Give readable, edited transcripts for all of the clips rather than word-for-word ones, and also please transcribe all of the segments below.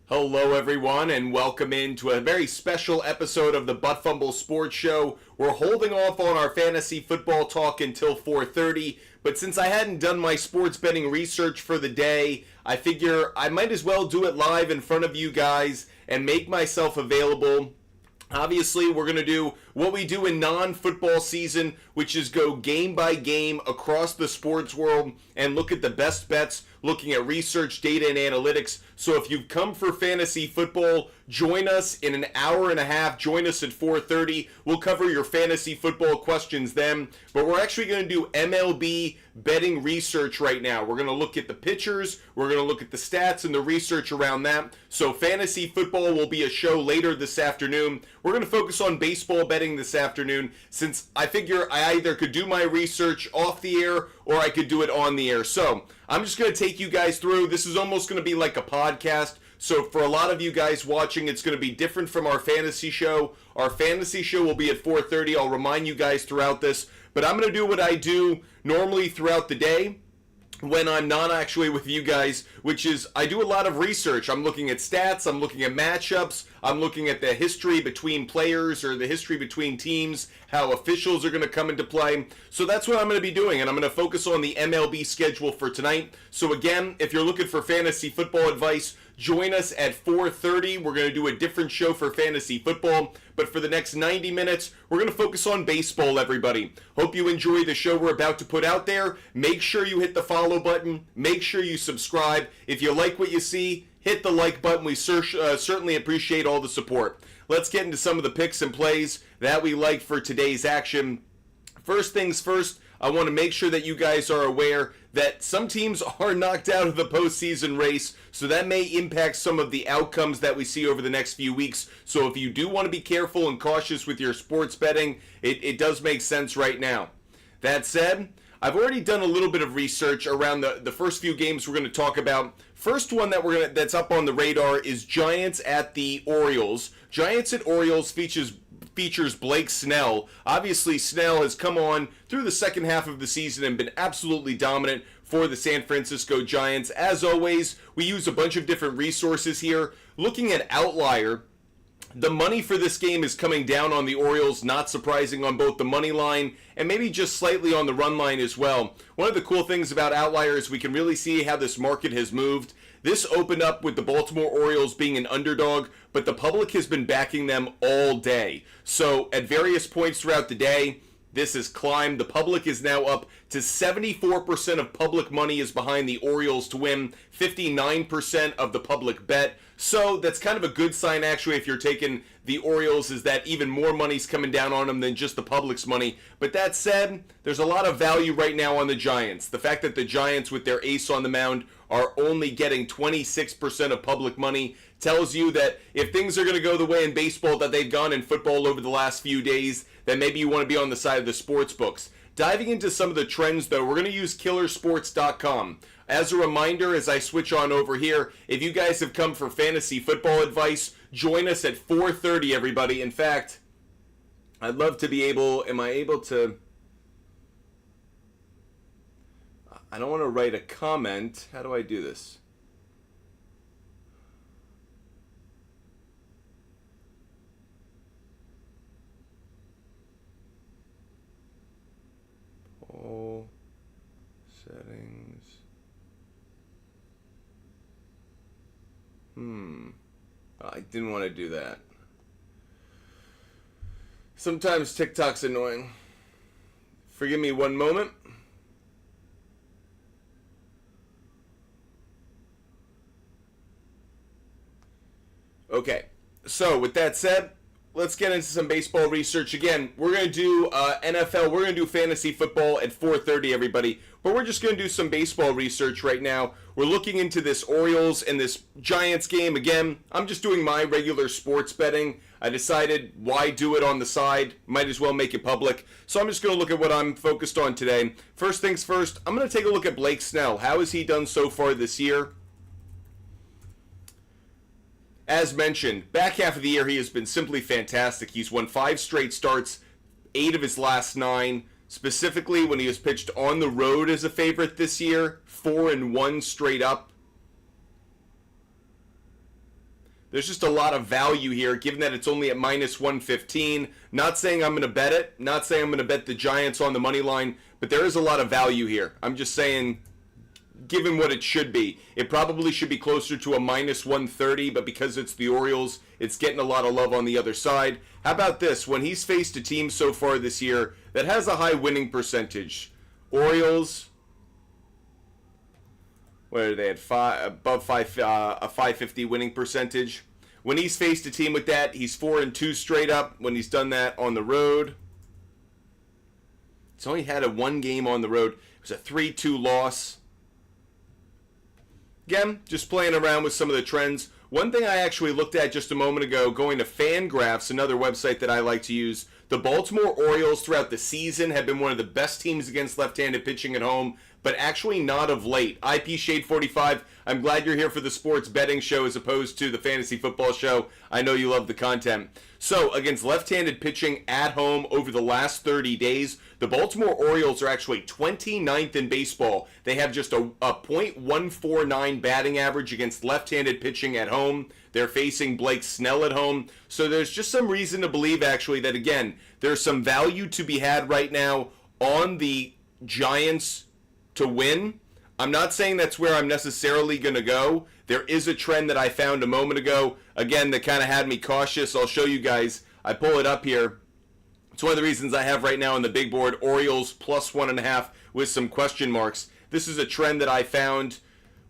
Hello, everyone, and welcome into a very special episode of the Butt Fumble Sports Show. We're holding off on our fantasy football talk until 4:30, but since I hadn't done my sports betting research for the day, I figure I might as well do it live in front of you guys and make myself available. Obviously, we're going to do what we do in non-football season, which is go game by game across the sports world and look at the best bets, looking at research, data, and analytics. So if you've come for fantasy football, join us in an hour and a half. Join us at 4:30. We'll cover your fantasy football questions then. But we're actually going to do MLB betting research right now. We're going to look at the pitchers. We're going to look at the stats and the research around that. So fantasy football will be a show later this afternoon. We're going to focus on baseball betting this afternoon, since I figure I either could do my research off the air or I could do it on the air. So I'm just going to take you guys through. This is almost going to be like a podcast. So for a lot of you guys watching, it's going to be different from our fantasy show. Our fantasy show will be at 4:30. I'll remind you guys throughout this. But I'm going to do what I do normally throughout the day when I'm not actually with you guys, which is I do a lot of research. I'm looking at stats, I'm looking at matchups, I'm looking at the history between players or the history between teams, how officials are going to come into play. So that's what I'm going to be doing, and I'm going to focus on the MLB schedule for tonight. So again, if you're looking for fantasy football advice, join us at 4:30. We're going to do a different show for fantasy football, but for the next 90 minutes, we're going to focus on baseball, everybody. Hope you enjoy the show we're about to put out there. Make sure you hit the follow button. Make sure you subscribe. If you like what you see, hit the like button. We certainly appreciate all the support. Let's get into some of the picks and plays that we like for today's action. First things first, I want to make sure that you guys are aware that some teams are knocked out of the postseason race, so that may impact some of the outcomes that we see over the next few weeks. So if you do want to be careful and cautious with your sports betting, it does make sense right now. That said, I've already done a little bit of research around the first few games we're going to talk about. First one that's up on the radar is Giants at the Orioles. Giants at Orioles features Blake Snell. Obviously, Snell has come on through the second half of the season and been absolutely dominant for the San Francisco Giants. As always, we use a bunch of different resources here. Looking at Outlier, the money for this game is coming down on the Orioles, not surprising, on both the money line and maybe just slightly on the run line as well. One of the cool things about Outlier is we can really see how this market has moved. This opened up with the Baltimore Orioles being an underdog, but the public has been backing them all day. So at various points throughout the day, this has climbed. The public is now up to 74% of public money is behind the Orioles to win, 59% of the public bet. So that's kind of a good sign, actually, if you're taking the Orioles, is that even more money's coming down on them than just the public's money. But that said, there's a lot of value right now on the Giants. The fact that the Giants, with their ace on the mound, are only getting 26% of public money tells you that if things are going to go the way in baseball that they've gone in football over the last few days, then maybe you want to be on the side of the sports books. Diving into some of the trends, though, we're going to use killersports.com. As a reminder, as I switch on over here, if you guys have come for fantasy football advice, join us at 4:30, everybody. In fact, I'd love to be able, am I able to, I don't want to write a comment. How do I do this? All settings. I didn't want to do that. Sometimes TikTok's annoying. Forgive me one moment. Okay, so with that said, let's get into some baseball research. Again, we're going to do NFL, we're going to do fantasy football at 4:30, everybody. But we're just going to do some baseball research right now. We're looking into this Orioles and this Giants game. Again, I'm just doing my regular sports betting. I decided, why do it on the side? Might as well make it public. So I'm just going to look at what I'm focused on today. First things first, I'm going to take a look at Blake Snell. How has he done so far this year? As mentioned, back half of the year he has been simply fantastic. He's won 5 straight starts, 8 of his last 9. Specifically, when he was pitched on the road as a favorite this year, 4-1 straight up. There's just a lot of value here, given that it's only at minus 115. Not saying I'm going to bet it. Not saying I'm going to bet the Giants on the money line. But there is a lot of value here. I'm just saying, given what it should be, it probably should be closer to a minus 130. But because it's the Orioles, it's getting a lot of love on the other side. How about this? When he's faced a team so far this year that has a high winning percentage, Orioles, where are they at? Above a 550 winning percentage. When he's faced a team with that, he's 4-2 straight up. When he's done that on the road, he's only had a 1 game on the road. It was a 3-2 loss. Again, just playing around with some of the trends. One thing I actually looked at just a moment ago, going to Fangraphs, another website that I like to use. The Baltimore Orioles throughout the season have been one of the best teams against left-handed pitching at home, but actually not of late. IP Shade 45, I'm glad you're here for the sports betting show as opposed to the fantasy football show. I know you love the content. So, against left-handed pitching at home over the last 30 days, the Baltimore Orioles are actually 29th in baseball. They have just a .149 batting average against left-handed pitching at home. They're facing Blake Snell at home. So there's just some reason to believe, actually, that, again, there's some value to be had right now on the Giants to win. I'm not saying that's where I'm necessarily going to go. There is a trend that I found a moment ago, again, that kind of had me cautious. I'll show you guys. I pull it up here. It's one of the reasons I have right now on the big board, Orioles plus 1.5 with some question marks. This is a trend that I found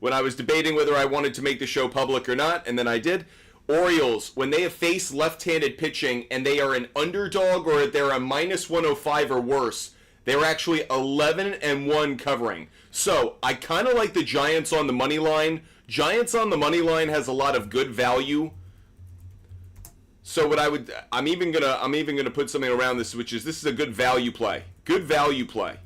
when I was debating whether I wanted to make the show public or not, and then I did. Orioles, when they have faced left-handed pitching and they are an underdog or they're a minus 105 or worse, they're actually 11-1 covering. So I kind of like the Giants on the money line. Giants on the money line has a lot of good value. So what I'm even gonna put something around this, which is this is a good value play. Good value play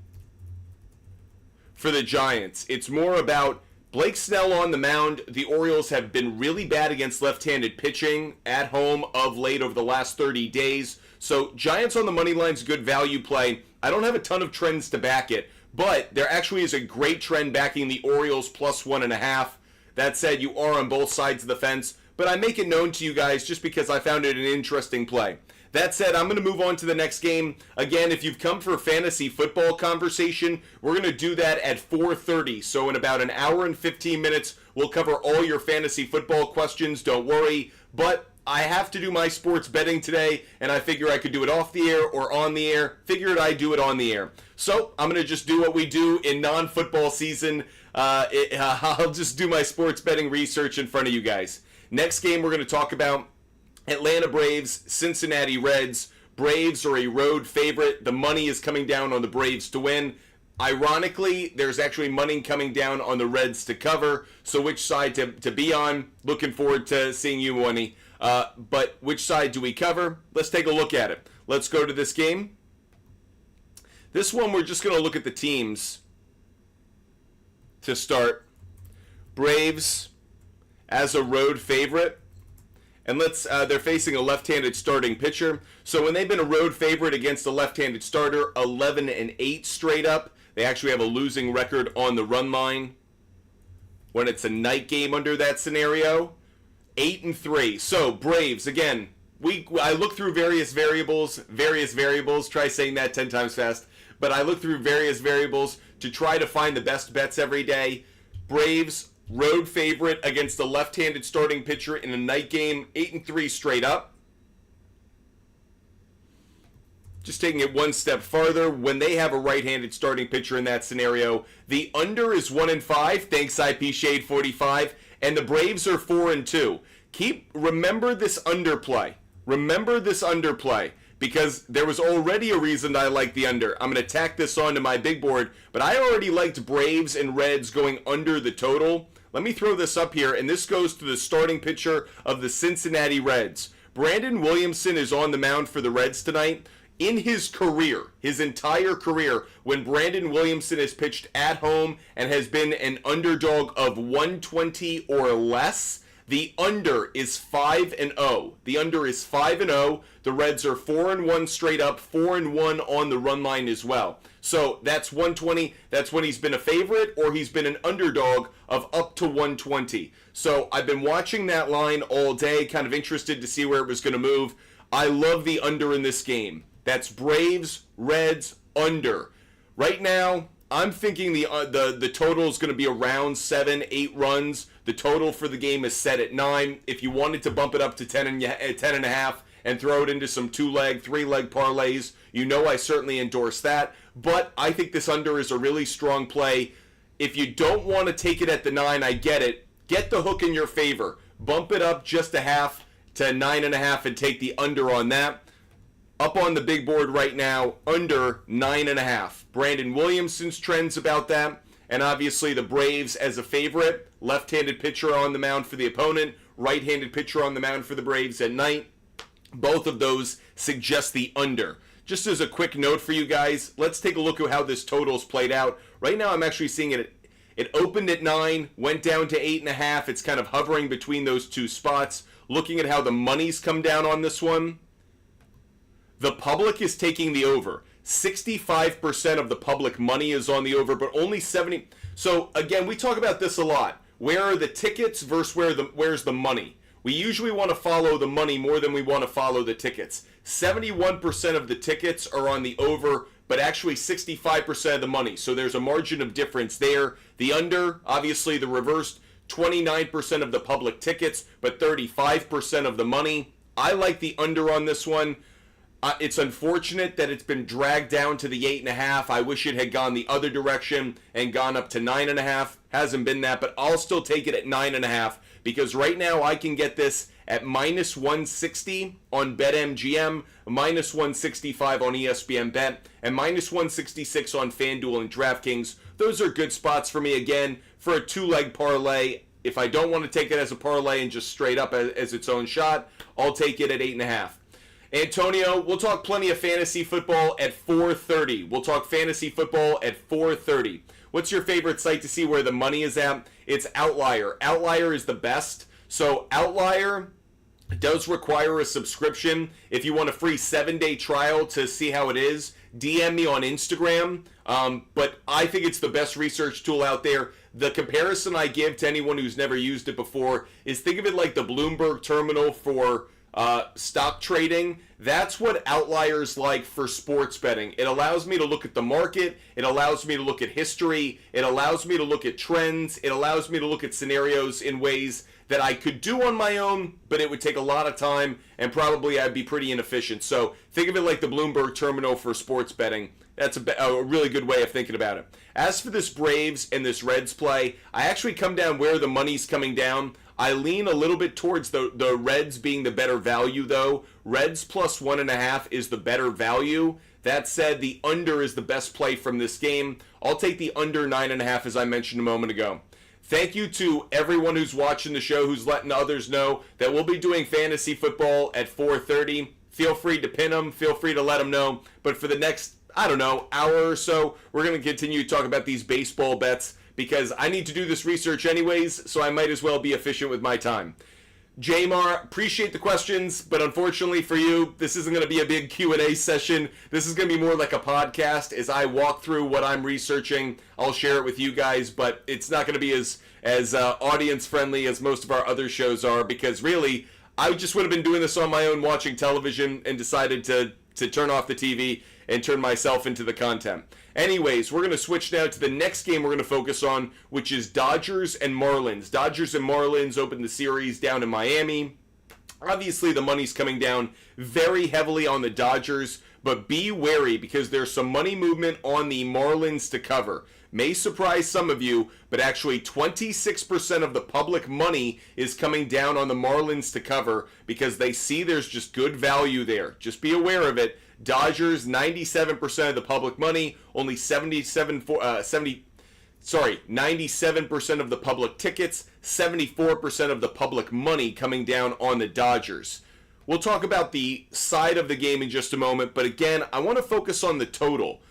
for the Giants. It's more about Blake Snell on the mound. The Orioles have been really bad against left-handed pitching at home of late over the last 30 days. So Giants on the money line is a good value play. I don't have a ton of trends to back it, but there actually is a great trend backing the Orioles plus 1.5. That said, you are on both sides of the fence, but I make it known to you guys just because I found it an interesting play. That said, I'm going to move on to the next game. Again, if you've come for a fantasy football conversation, we're going to do that at 4:30. So in about an hour and 15 minutes, we'll cover all your fantasy football questions. Don't worry. But I have to do my sports betting today, and I figure I could do it off the air or on the air. Figured I'd do it on the air. So I'm going to just do what we do in non-football season. I'll just do my sports betting research in front of you guys. Next game we're going to talk about Atlanta Braves, Cincinnati Reds. Braves are a road favorite. The money is coming down on the Braves to win. Ironically, there's actually money coming down on the Reds to cover. So which side to be on? Looking forward to seeing you, Money. But which side do we cover? Let's take a look at it. Let's go to this game. This one, we're just going to look at the teams to start. Braves as a road favorite. And they're facing a left-handed starting pitcher. So when they've been a road favorite against a left-handed starter, 11-8 straight up. They actually have a losing record on the run line when it's a night game under that scenario. 8-3. So Braves, again, I look through various variables, try saying that 10 times fast, but I look through various variables to try to find the best bets every day. Braves, road favorite against a left-handed starting pitcher in a night game, 8-3 straight up. Just taking it one step farther, when they have a right-handed starting pitcher in that scenario, the under is 1-5, thanks IP Shade 45, and the Braves are 4-2. Remember this underplay. Remember this underplay, because there was already a reason I like the under. I'm going to tack this onto my big board, but I already liked Braves and Reds going under the total. Let me throw this up here, and this goes to the starting pitcher of the Cincinnati Reds. Brandon Williamson is on the mound for the Reds tonight. In his career, his entire career, when Brandon Williamson has pitched at home and has been an underdog of 120 or less, The under is 5-0. The under is 5-0. The Reds are 4-1 straight up, 4-1 on the run line as well. So that's 120. That's when he's been a favorite or he's been an underdog of up to 120. So I've been watching that line all day, kind of interested to see where it was going to move. I love the under in this game. That's Braves, Reds, under. Right now, I'm thinking the total is going to be around 7-8 runs. The total for the game is set at 9. If you wanted to bump it up to 10.5 and throw it into some 2-leg, 3-leg parlays, you know I certainly endorse that. But I think this under is a really strong play. If you don't want to take it at the 9, I get it. Get the hook in your favor. Bump it up just a half to 9.5 and take the under on that. Up on the big board right now, under 9.5. Brandon Williamson's trends about that. And obviously the Braves as a favorite. Left-handed pitcher on the mound for the opponent. Right-handed pitcher on the mound for the Braves at night. Both of those suggest the under. Just as a quick note for you guys, let's take a look at how this total's played out. Right now I'm actually seeing it opened at 9, went down to 8.5. It's kind of hovering between those two spots. Looking at how the money's come down on this one, the public is taking the over. 65% of the public money is on the over, but only 70. So again, we talk about this a lot. Where are the tickets versus where's the money? We usually want to follow the money more than we want to follow the tickets. 71% of the tickets are on the over, but actually 65% of the money. So there's a margin of difference there. The under, obviously the reversed, 29% of the public tickets, but 35% of the money. I like the under on this one. It's unfortunate that it's been dragged down to the 8.5. I wish it had gone the other direction and gone up to 9.5. Hasn't been that, but I'll still take it at 9.5 because right now I can get this at minus 160 on BetMGM, minus 165 on ESPN Bet, and minus 166 on FanDuel and DraftKings. Those are good spots for me again for a 2-leg parlay. If I don't want to take it as a parlay and just straight up as its own shot, I'll take it at 8.5. Antonio, we'll talk plenty of fantasy football at 4:30. We'll talk fantasy football at 4:30. What's your favorite site to see where the money is at? It's Outlier. Outlier is the best. So Outlier does require a subscription. If you want a free 7-day trial to see how it is, DM me on Instagram. But I think it's the best research tool out there. The comparison I give to anyone who's never used it before is think of it like the Bloomberg terminal for stock trading. That's what Outlier's like for sports betting. It allows me to look at the market. It allows me to look at history. It allows me to look at trends. It allows me to look at scenarios in ways that I could do on my own, but it would take a lot of time and probably I'd be pretty inefficient. So think of it like the Bloomberg terminal for sports betting. That's a really good way of thinking about it. As for this Braves and this Reds play, I actually come down where the money's coming down. I lean a little bit towards the Reds being the better value, though. Reds plus 1.5 is the better value. That said, the under is the best play from this game. I'll take the under 9.5, as I mentioned a moment ago. Thank you to everyone who's watching the show, who's letting others know that we'll be doing fantasy football at 4:30. Feel free to pin them. Feel free to let them know. But for the next, hour or so, we're going to continue to talk about these baseball bets because I need to do this research anyways, so I might as well be efficient with my time. Jamar, appreciate the questions, but unfortunately for you, this isn't going to be a big Q&A session. This is going to be more like a podcast. As I walk through what I'm researching, I'll share it with you guys, but it's not going to be as audience-friendly as most of our other shows are because really, I just would have been doing this on my own watching television and decided to turn off the TV and turn myself into the content. Anyways, we're going to switch now to the next game we're going to focus on, which is Dodgers and Marlins. Dodgers and Marlins opened the series down in Miami. Obviously, the money's coming down very heavily on the Dodgers, but be wary because there's some money movement on the Marlins to cover. May surprise some of you, but actually 26% of the public money is coming down on the Marlins to cover because they see there's just good value there. Just be aware of it. Dodgers, 97% of the public money, only 97% of the public tickets, 74% of the public money coming down on the Dodgers. We'll talk about the side of the game in just a moment, but again, I want to focus on the total.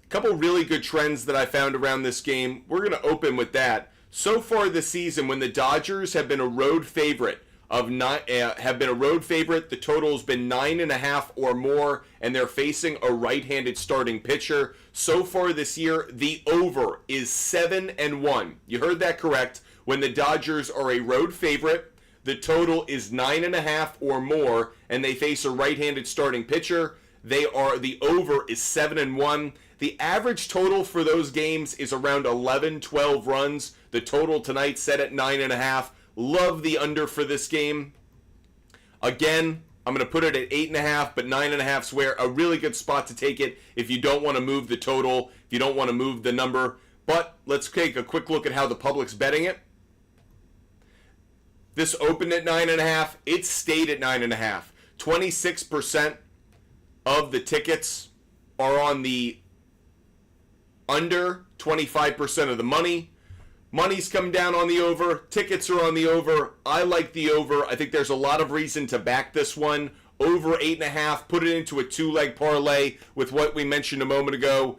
A couple really good trends that I found around this game. We're going to open with that. So far this season, when the Dodgers have been a road favorite the total's been 9.5 or more, and they're facing a right-handed starting pitcher. So far this year, the over is 7-1. You heard that correct. When the Dodgers are a road favorite, the total is 9.5 or more, and they face a right-handed starting pitcher. The over is 7-1. The average total for those games is around 11-12 runs. The total tonight set at 9.5. Love the under for this game. Again, I'm going to put it at 8.5, but 9.5's where a really good spot to take it if you don't want to move the total, if you don't want to move the number. But let's take a quick look at how the public's betting it. This opened at 9.5. It stayed at 9.5. 26% of the tickets are on the under, 25% of the money. Money's come down on the over. Tickets are on the over. I like the over. I think there's a lot of reason to back this one. Over 8.5. Put it into a two-leg parlay with what we mentioned a moment ago,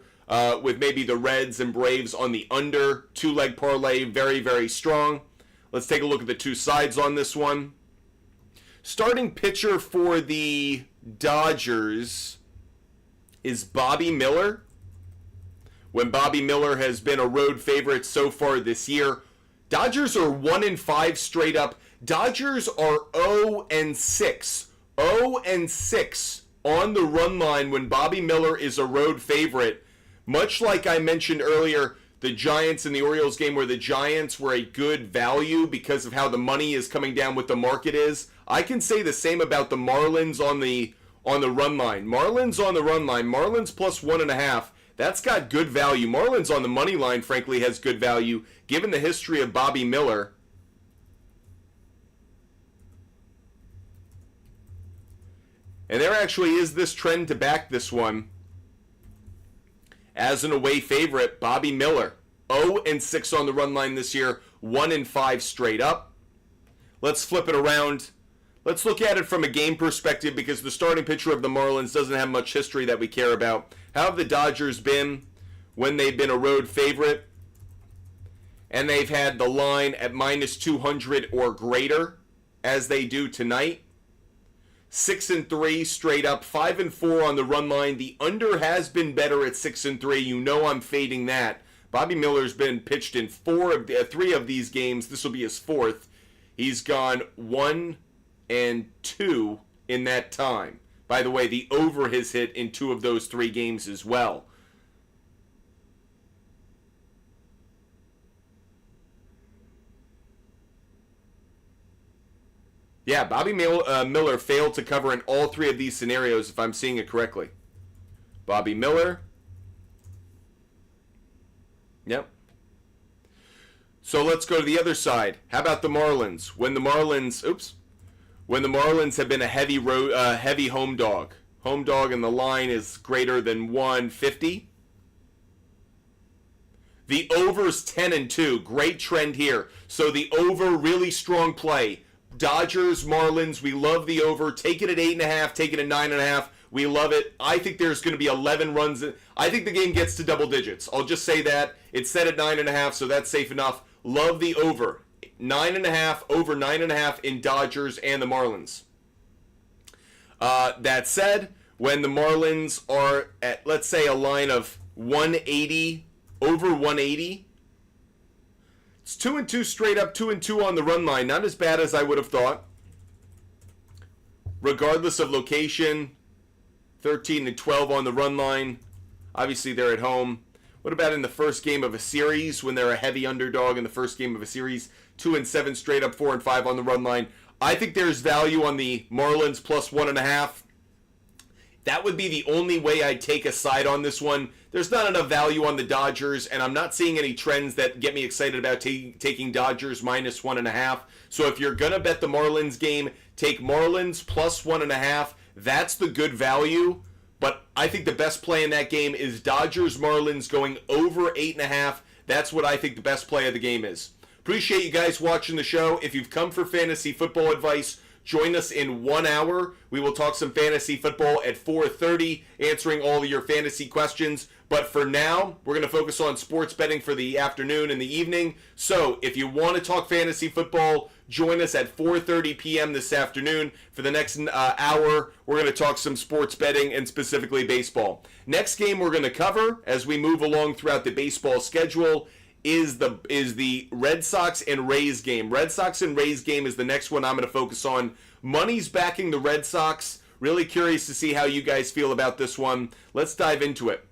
with maybe the Reds and Braves on the under. Two-leg parlay, very, very strong. Let's take a look at the two sides on this one. Starting pitcher for the Dodgers is Bobby Miller. When Bobby Miller has been a road favorite so far this year. Dodgers are 1-5 straight up. Dodgers are 0-6. 0-6 on the run line when Bobby Miller is a road favorite. Much like I mentioned earlier, the Giants and the Orioles game where the Giants were a good value because of how the money is coming down, what the market is. I can say the same about the Marlins on the run line. Marlins on the run line. Marlins plus 1.5. That's got good value. Marlins on the money line, frankly, has good value, given the history of Bobby Miller. And there actually is this trend to back this one. As an away favorite, Bobby Miller, 0-6 on the run line this year, 1-5 straight up. Let's flip it around. Let's look at it from a game perspective because the starting pitcher of the Marlins doesn't have much history that we care about. How have the Dodgers been when they've been a road favorite? And they've had the line at -200 or greater, as they do tonight. 6-3 straight up, 5-4 on the run line. The under has been better at 6-3. You know I'm fading that. Bobby Miller's been pitched in 3 of these games. This will be his 4th. He's gone 1-2 in that time. By the way, the over has hit in 2 of those 3 games as well. Yeah, Bobby Miller failed to cover in all 3 of these scenarios, if I'm seeing it correctly. Bobby Miller. Yep. So let's go to the other side. How about the Marlins? When the Marlins have been a heavy home dog. Home dog and the line is greater than 150. The over's 10-2. Great trend here. So the over, really strong play. Dodgers, Marlins, we love the over. Take it at 8.5, take it at 9.5. We love it. I think there's going to be 11 runs. I think the game gets to double digits. I'll just say that. It's set at 9.5, so that's safe enough. Love the over. 9.5, over 9.5 in Dodgers and the Marlins. That said, when the Marlins are at, let's say, a line of 180, over 180, it's 2-2 straight up, 2-2 on the run line. Not as bad as I would have thought. Regardless of location, 13-12 on the run line. Obviously, they're at home. What about in the first game of a series when they're a heavy underdog in the first game of a series? 2-7 straight up, 4-5 on the run line. I think there's value on the Marlins plus 1.5. That would be the only way I'd take a side on this one. There's not enough value on the Dodgers, and I'm not seeing any trends that get me excited about taking Dodgers minus 1.5. So if you're going to bet the Marlins game, take Marlins plus 1.5. That's the good value. But I think the best play in that game is Dodgers-Marlins going over 8.5. That's what I think the best play of the game is. Appreciate you guys watching the show. If you've come for fantasy football advice, Join us in 1 hour. We will talk some fantasy football at 4:30, answering all of your fantasy questions. But for now, we're going to focus on sports betting for the afternoon and the evening. So if you want to talk fantasy football, join us at 4:30 p.m. this afternoon. For the next hour, we're going to talk some sports betting and specifically baseball. Next game we're going to cover as we move along throughout the baseball schedule is the Red Sox and Rays game. Red Sox and Rays game is the next one I'm going to focus on. Money's backing the Red Sox. Really curious to see how you guys feel about this one. Let's dive into it.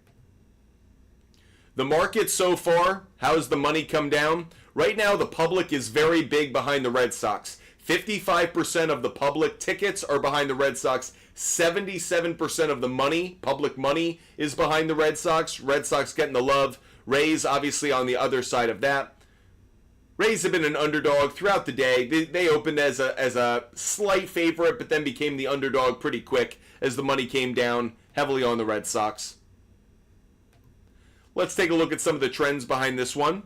The market so far, how's the money come down? Right now, the public is very big behind the Red Sox. 55% of the public tickets are behind the Red Sox. 77% of the money, public money, is behind the Red Sox. Red Sox getting the love. Rays, obviously, on the other side of that. Rays have been an underdog throughout the day. They opened as a slight favorite, but then became the underdog pretty quick as the money came down heavily on the Red Sox. Let's take a look at some of the trends behind this one.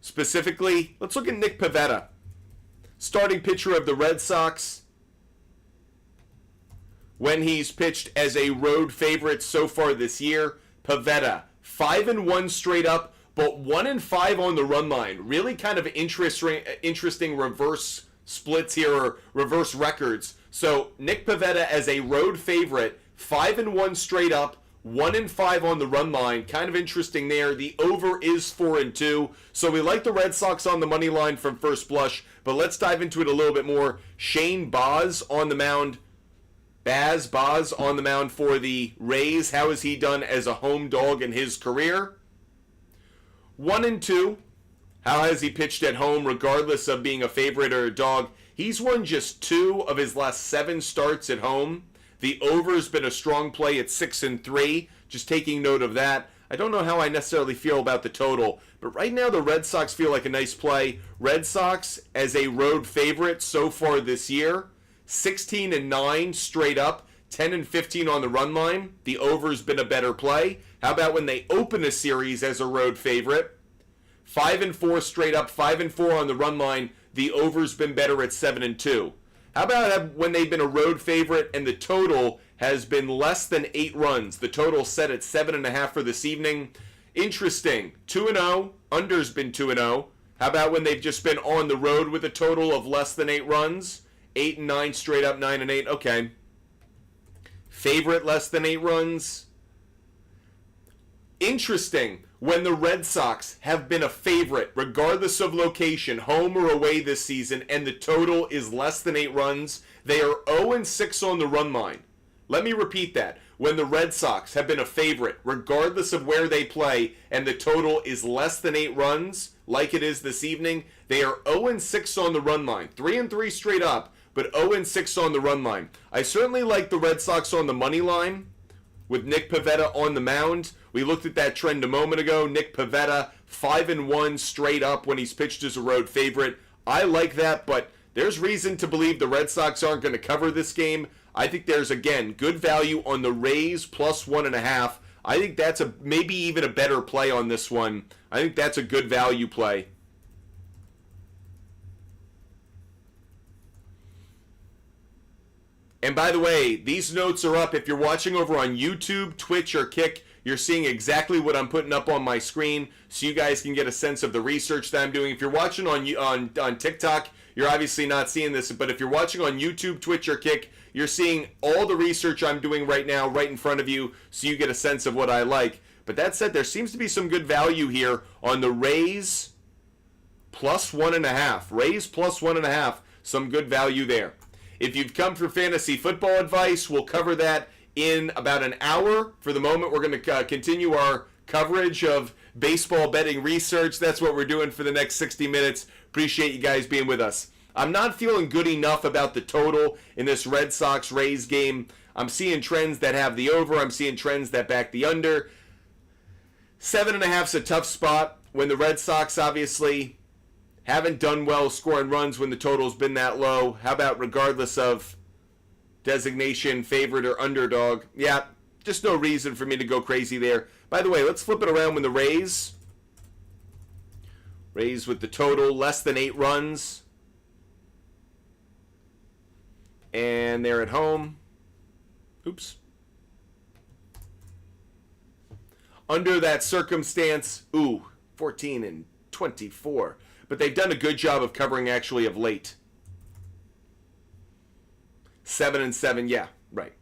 Specifically, let's look at Nick Pivetta, starting pitcher of the Red Sox. When he's pitched as a road favorite so far this year, Pivetta 5-1 straight up, but 1-5 on the run line. Really kind of interesting reverse splits here, or reverse records. So Nick Pivetta as a road favorite, 5-1 straight up, 1-5 on the run line. Kind of interesting there. The over is 4-2. So we like the Red Sox on the money line from first blush, but let's dive into it a little bit more. Shane Baz on the mound. Baz on the mound for the Rays. How has he done as a home dog in his career? 1-2. How has he pitched at home regardless of being a favorite or a dog? He's won just 2 of his last 7 starts at home. The over's been a strong play at 6-3. Just taking note of that. I don't know how I necessarily feel about the total, but right now the Red Sox feel like a nice play. Red Sox as a road favorite so far this year. 16-9 straight up, 10-15 on the run line. The over's been a better play. How about when they open a series as a road favorite? 5-4 straight up, 5-4 on the run line. The over's been better at 7-2. How about when they've been a road favorite and the total has been less than 8 runs? The total set at 7.5 for this evening. Interesting. 2-0. Under's been 2-0. How about when they've just been on the road with a total of less than 8 runs? 8-9 straight up, 9-8. Okay. Favorite less than 8 runs. Interesting. When the Red Sox have been a favorite, regardless of location, home or away this season, and the total is less than 8 runs, they are 0-6 on the run line. Let me repeat that. When the Red Sox have been a favorite, regardless of where they play, and the total is less than 8 runs, like it is this evening, they are 0-6 on the run line. 3-3 straight up, but 0-6 on the run line. I certainly like the Red Sox on the money line with Nick Pivetta on the mound. We looked at that trend a moment ago. Nick Pivetta, 5-1 straight up when he's pitched as a road favorite. I like that, but there's reason to believe the Red Sox aren't going to cover this game. I think there's, again, good value on the Rays plus 1.5. I think that's maybe even a better play on this one. I think that's a good value play. And by the way, these notes are up. If you're watching over on YouTube, Twitch, or Kick, you're seeing exactly what I'm putting up on my screen so you guys can get a sense of the research that I'm doing. If you're watching on TikTok, you're obviously not seeing this, but if you're watching on YouTube, Twitch, or Kick, you're seeing all the research I'm doing right now right in front of you so you get a sense of what I like. But that said, there seems to be some good value here on the Rays plus 1.5. Rays plus 1.5. Some good value there. If you've come for fantasy football advice, we'll cover that in about an hour. For the moment, we're going to continue our coverage of baseball betting research. That's what we're doing for the next 60 minutes. Appreciate you guys being with us. I'm not feeling good enough about the total in this Red Sox-Rays game. I'm seeing trends that have the over. I'm seeing trends that back the under. 7.5 is a tough spot when the Red Sox obviously haven't done well scoring runs when the total's been that low. How about regardless of designation, favorite, or underdog? Yeah, just no reason for me to go crazy there. By the way, let's flip it around when the Rays with the total less than 8 runs. And they're at home. Oops. Under that circumstance, 14 and 24. But they've done a good job of covering actually of late. 7 and 7, yeah, right.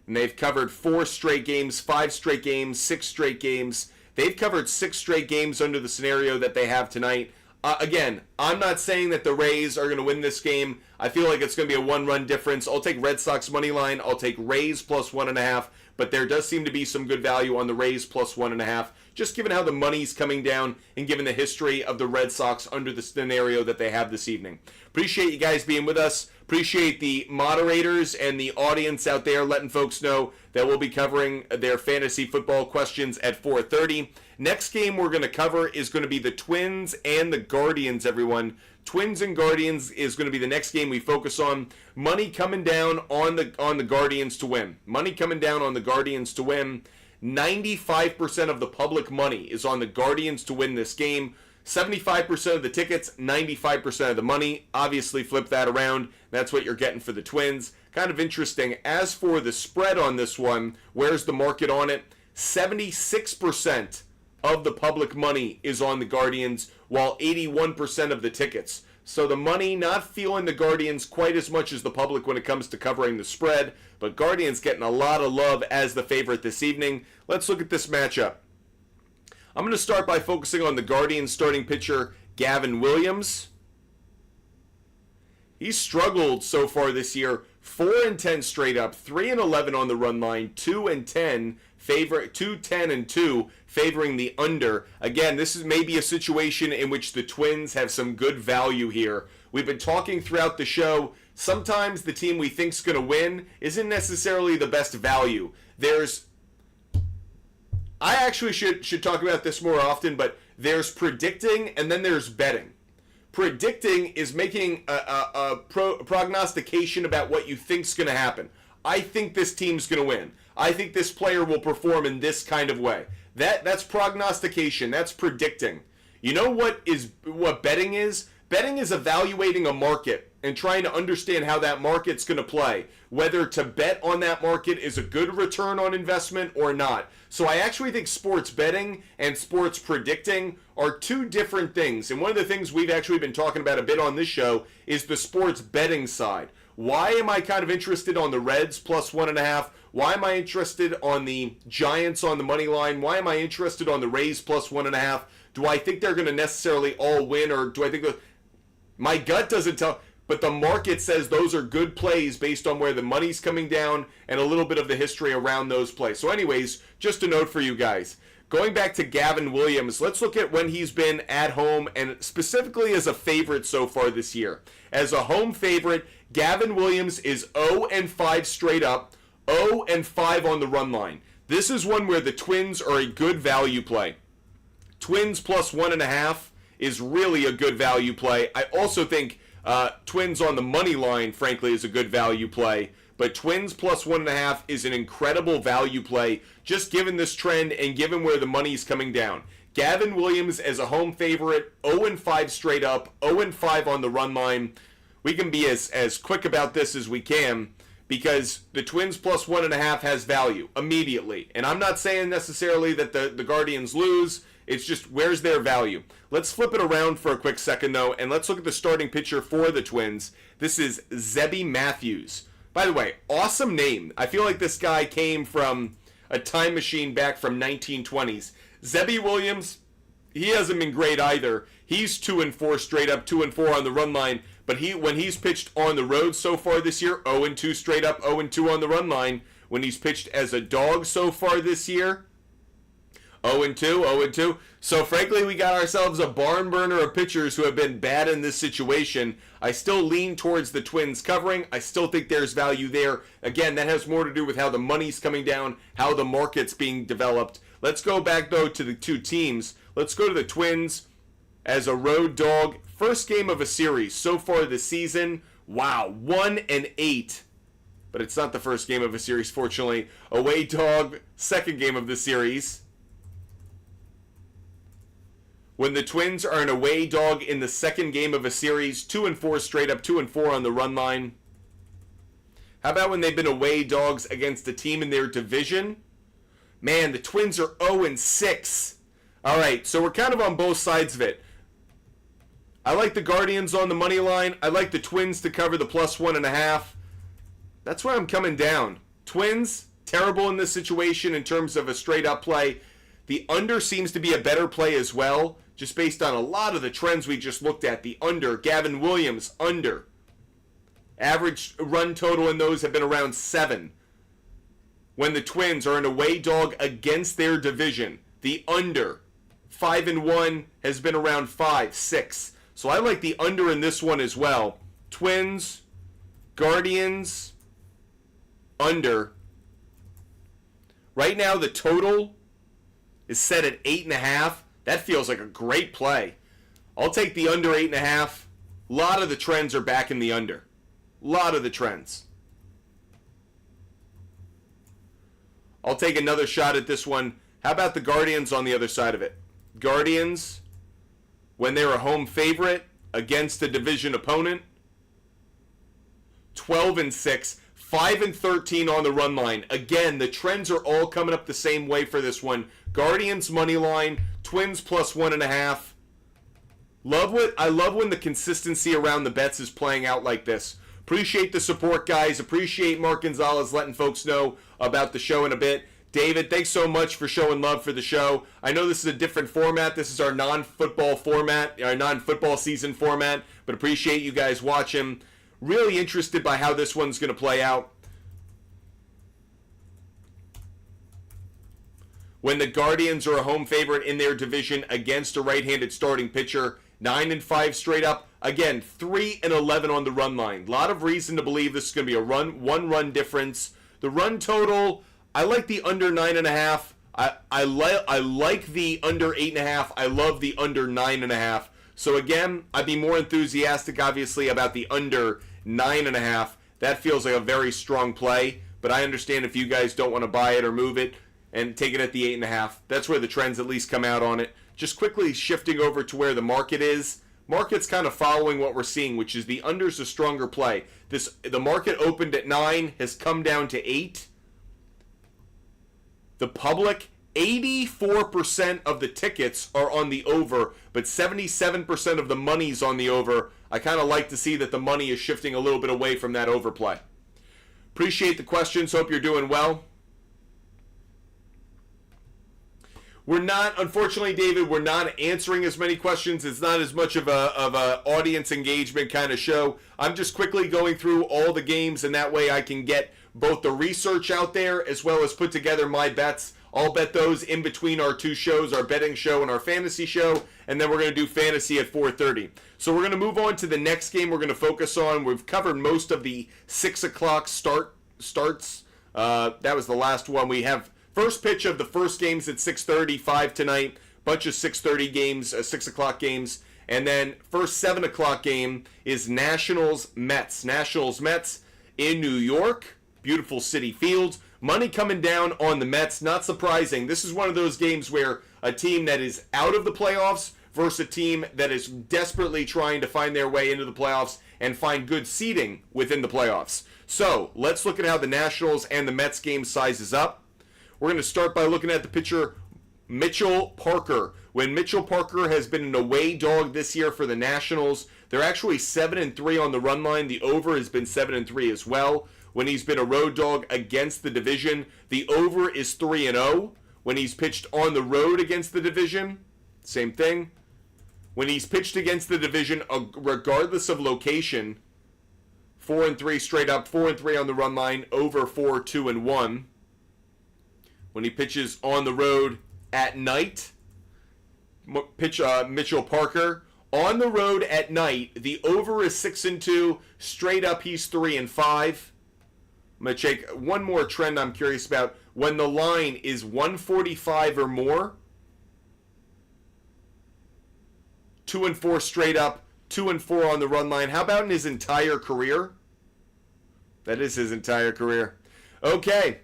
And they've covered 4 straight games, 5 straight games, 6 straight games. They've covered 6 straight games under the scenario that they have tonight. Again, I'm not saying that the Rays are going to win this game. I feel like it's going to be a 1-run difference. I'll take Red Sox money line. I'll take Rays plus 1.5. But there does seem to be some good value on the Rays plus 1.5, just given how the money's coming down and given the history of the Red Sox under the scenario that they have this evening. Appreciate you guys being with us. Appreciate the moderators and the audience out there letting folks know that we'll be covering their fantasy football questions at 4:30. Next game we're going to cover is going to be the Twins and the Guardians, everyone. Twins and Guardians is going to be the next game we focus on. Money coming down on the Guardians to win. Money coming down on the Guardians to win. 95% of the public money is on the Guardians to win this game. 75% of the tickets, 95% of the money. Obviously flip that around. That's what you're getting for the Twins. Kind of interesting. As for the spread on this one, where's the market on it? 76% of the public money is on the Guardians, while 81% of the tickets. So the money not feeling the Guardians quite as much as the public when it comes to covering the spread, but Guardians getting a lot of love as the favorite this evening. Let's look at this matchup. I'm going to start by focusing on the Guardians starting pitcher, Gavin Williams. He's struggled so far this year, 4 and 10 straight up, 3 and 11 on the run line, 2 and 10 and 2 favoring the under. Again, this is maybe a situation in which the Twins have some good value here. We've been talking throughout the show, sometimes the team we think's going to win isn't necessarily the best value. I actually should talk about this more often, but there's predicting and then there's betting. Predicting is making a prognostication about what you think's going to happen. I think this team's going to win. I think this player will perform in this kind of way. That's prognostication. That's predicting. You know what betting is? Betting is evaluating a market and trying to understand how that market's going to play. Whether to bet on that market is a good return on investment or not. So I actually think sports betting and sports predicting are 2 different things. And one of the things we've actually been talking about a bit on this show is the sports betting side. Why am I kind of interested on the Reds plus 1.5? Why am I interested on the Giants on the money line? Why am I interested on the Rays plus 1.5? Do I think they're going to necessarily all win, or do I think my gut doesn't tell? But the market says those are good plays based on where the money's coming down and a little bit of the history around those plays. So anyways, just a note for you guys. Going back to Gavin Williams, let's look at when he's been at home and specifically as a favorite so far this year. As a home favorite, Gavin Williams is 0 and 5 straight up, 0 and 5 on the run line. This is one where the Twins are a good value play. Twins plus 1.5 is really a good value play. I also think Twins on the money line, frankly, is a good value play. But Twins plus 1.5 is an incredible value play, just given this trend and given where the money's coming down. Gavin Williams as a home favorite, 0 and 5 straight up, 0 and 5 on the run line. We can be as quick about this as we can because the Twins plus 1.5 has value immediately. And I'm not saying necessarily that the Guardians lose. It's just, where's their value? Let's flip it around for a quick second, though, and let's look at the starting pitcher for the Twins. This is Zebby Matthews. By the way, awesome name. I feel like this guy came from a time machine back from 1920s. Zebby Williams, he hasn't been great either. He's 2 and 4 straight up, 2 and 4 on the run line. But when he's pitched on the road so far this year, 0 and 2 straight up, 0 and 2 on the run line. When he's pitched as a dog so far this year, 0 and 2, 0 and 2. So frankly, we got ourselves a barn burner of pitchers who have been bad in this situation. I still lean towards the Twins covering. I still think there's value there. Again, that has more to do with how the money's coming down, how the market's being developed. Let's go back, though, to the 2 teams. Let's go to the Twins as a road dog. First game of a series so far this season. Wow, 1 and 8. But it's not the first game of a series, fortunately. Away dog, second game of the series. When the Twins are an away dog in the second game of a series, 2 and 4 straight up, 2 and 4 on the run line. How about when they've been away dogs against a team in their division? Man, the Twins are 0-6. All right, so we're kind of on both sides of it. I like the Guardians on the money line. I like the Twins to cover the +1.5. That's where I'm coming down. Twins, terrible in this situation in terms of a straight-up play. The under seems to be a better play as well, just based on a lot of the trends we just looked at. The under, Gavin Williams, under. Average run total in those have been around 7. When the Twins are an away dog against their division, the under, 5-1, has been around 5, 6. So I like the under in this one as well. Twins, Guardians, under. Right now the total is set at 8.5. That feels like a great play. I'll take the under 8.5. A lot of the trends are back in the under. A lot of the trends. I'll take another shot at this one. How about the Guardians on the other side of it? Guardians, when they're a home favorite against a division opponent, 12-6, 5-13 on the run line. Again, the trends are all coming up the same way for this one. Guardians money line, Twins +1.5. I love when the consistency around the bets is playing out like this. Appreciate the support, guys. Appreciate Mark Gonzalez letting folks know about the show in a bit. David, thanks so much for showing love for the show. I know this is a different format. This is our non-football format, our non-football season format, but appreciate you guys watching. Really interested by how this one's going to play out. When the Guardians are a home favorite in their division against a right-handed starting pitcher, 9-5 straight up. Again, 3-11 on the run line. A lot of reason to believe this is going to be a one-run difference. The run total, I like the under 9.5. I like the under 8.5. I love the under 9.5. So again, I'd be more enthusiastic, obviously, about the under 9.5. That feels like a very strong play, but I understand if you guys don't want to buy it or move it and take it at the 8.5. That's where the trends at least come out on it. Just quickly shifting over to where the market is. Market's kind of following what we're seeing, which is the under's a stronger play. The market opened at 9, has come down to 8. The public, 84% of the tickets are on the over, but 77% of the money's on the over. I kind of like to see that the money is shifting a little bit away from that overplay. Appreciate the questions. Hope you're doing well. We're not, unfortunately, David, we're not answering as many questions. It's not as much of a audience engagement kind of show. I'm just quickly going through all the games, and that way I can get both the research out there as well as put together my bets. I'll bet those in between our two shows, our betting show and our fantasy show, and then we're going to do fantasy at 4:30. So we're going to move on to the next game we're going to focus on. We've covered most of the 6 o'clock starts. That was the last one. We have first pitch of the first games at 6:30, 5 tonight. Bunch of 6:30 games, 6 o'clock games. And then first 7 o'clock game is Nationals-Mets. Nationals-Mets in New York. Beautiful City Field. Money coming down on the Mets. Not surprising. This is one of those games where a team that is out of the playoffs versus a team that is desperately trying to find their way into the playoffs and find good seeding within the playoffs. So let's look at how the Nationals and the Mets game sizes up. We're going to start by looking at the pitcher Mitchell Parker. When Mitchell Parker has been an away dog this year for the Nationals, they're actually 7-3 on the run line. The over has been 7-3 as well. When he's been a road dog against the division, the over is 3-0. When he's pitched on the road against the division, same thing. When he's pitched against the division, regardless of location, 4-3 straight up, 4-3 on the run line, over 4-2-1. When he pitches on the road at night, Mitchell Parker. On the road at night, the over is 6-2. Straight up, he's 3-5. I'm going to check one more trend I'm curious about. When the line is 145 or more, 2-4 straight up, 2-4 on the run line. How about in his entire career? That is his entire career. Okay.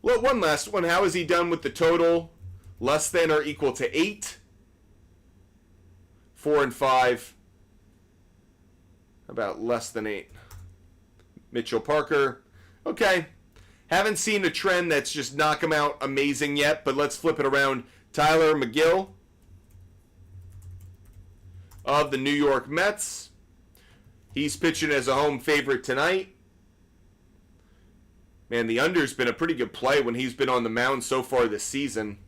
Well, one last one. How is he done with the total? Less than or equal to 8. 4-5. How about less than 8? Mitchell Parker. Okay. Haven't seen a trend that's just knock him out amazing yet, but let's flip it around. Tyler McGill of the New York Mets. He's pitching as a home favorite tonight. Man, the under's been a pretty good play when he's been on the mound so far this season.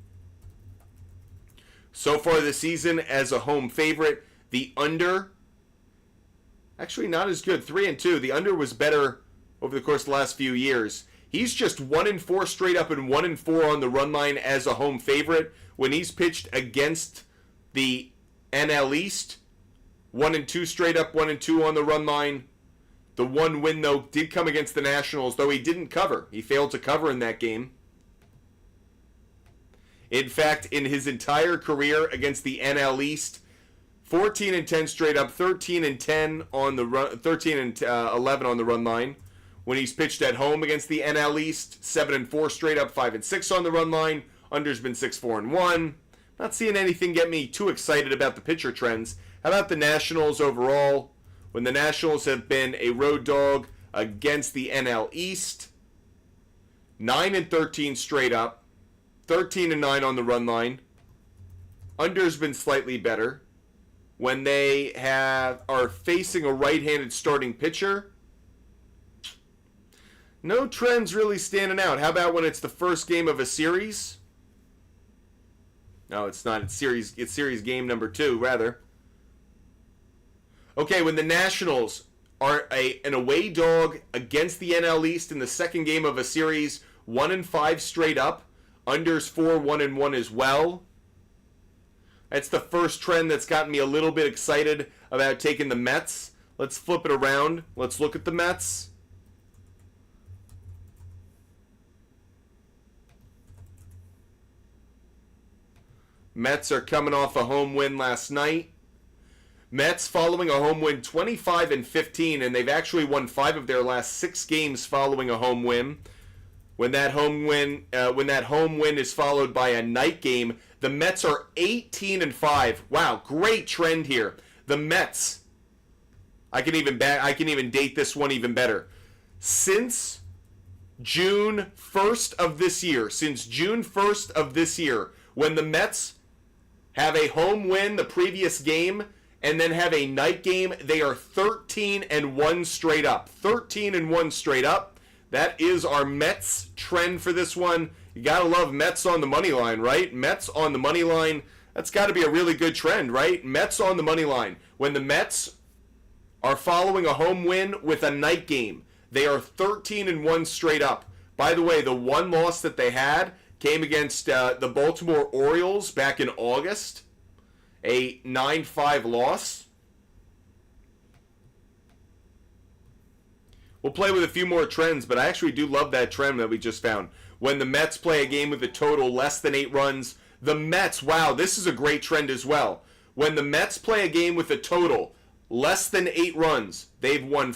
So far this season, as a home favorite, the under, actually not as good, 3-2. The under was better over the course of the last few years. He's just 1-4 straight up and 1-4 on the run line as a home favorite. When he's pitched against the NL East, 1-2 straight up, 1-2 on the run line. The one win, though, did come against the Nationals, though he didn't cover. He failed to cover in that game. In fact, in his entire career against the NL East, 14-10 straight up, 13-10 on the run, 13-11 on the run line. When he's pitched at home against the NL East, 7-4 straight up, 5-6 on the run line. Under's been 6-4-1. Not seeing anything get me too excited about the pitcher trends. How about the Nationals overall? When the Nationals have been a road dog against the NL East, 9-13 straight up, 13-9 on the run line. Under's been slightly better. When they are facing a right-handed starting pitcher, no trends really standing out. How about when it's the first game of a series? No, it's not. It's series game number 2, rather. Okay, when the Nationals are an away dog against the NL East in the second game of a series, 1-5 straight up, unders 4-1-1 as well. That's the first trend that's gotten me a little bit excited about taking the Mets. Let's flip it around. Let's look at the Mets. Mets are coming off a home win last night. Mets following a home win 25-15, and they've actually won 5 of their last 6 games following a home win. When that home win is followed by a night game, the Mets are 18-5. Wow, great trend here. The Mets. I can even date this one even better. Since June 1st of this year, when the Mets have a home win the previous game and then have a night game, they are 13-1 straight up. 13-1 straight up. That is our Mets trend for this one. You gotta love Mets on the money line, right? Mets on the money line. That's got to be a really good trend, right? Mets on the money line. When the Mets are following a home win with a night game, they are 13-1 straight up. By the way, the one loss that they had came against the Baltimore Orioles back in August. A 9-5 loss. We'll play with a few more trends, but I actually do love that trend that we just found. When the Mets play a game with a total less than 8 runs, the Mets, wow, this is a great trend as well. When the Mets play a game with a total less than 8 runs, they've won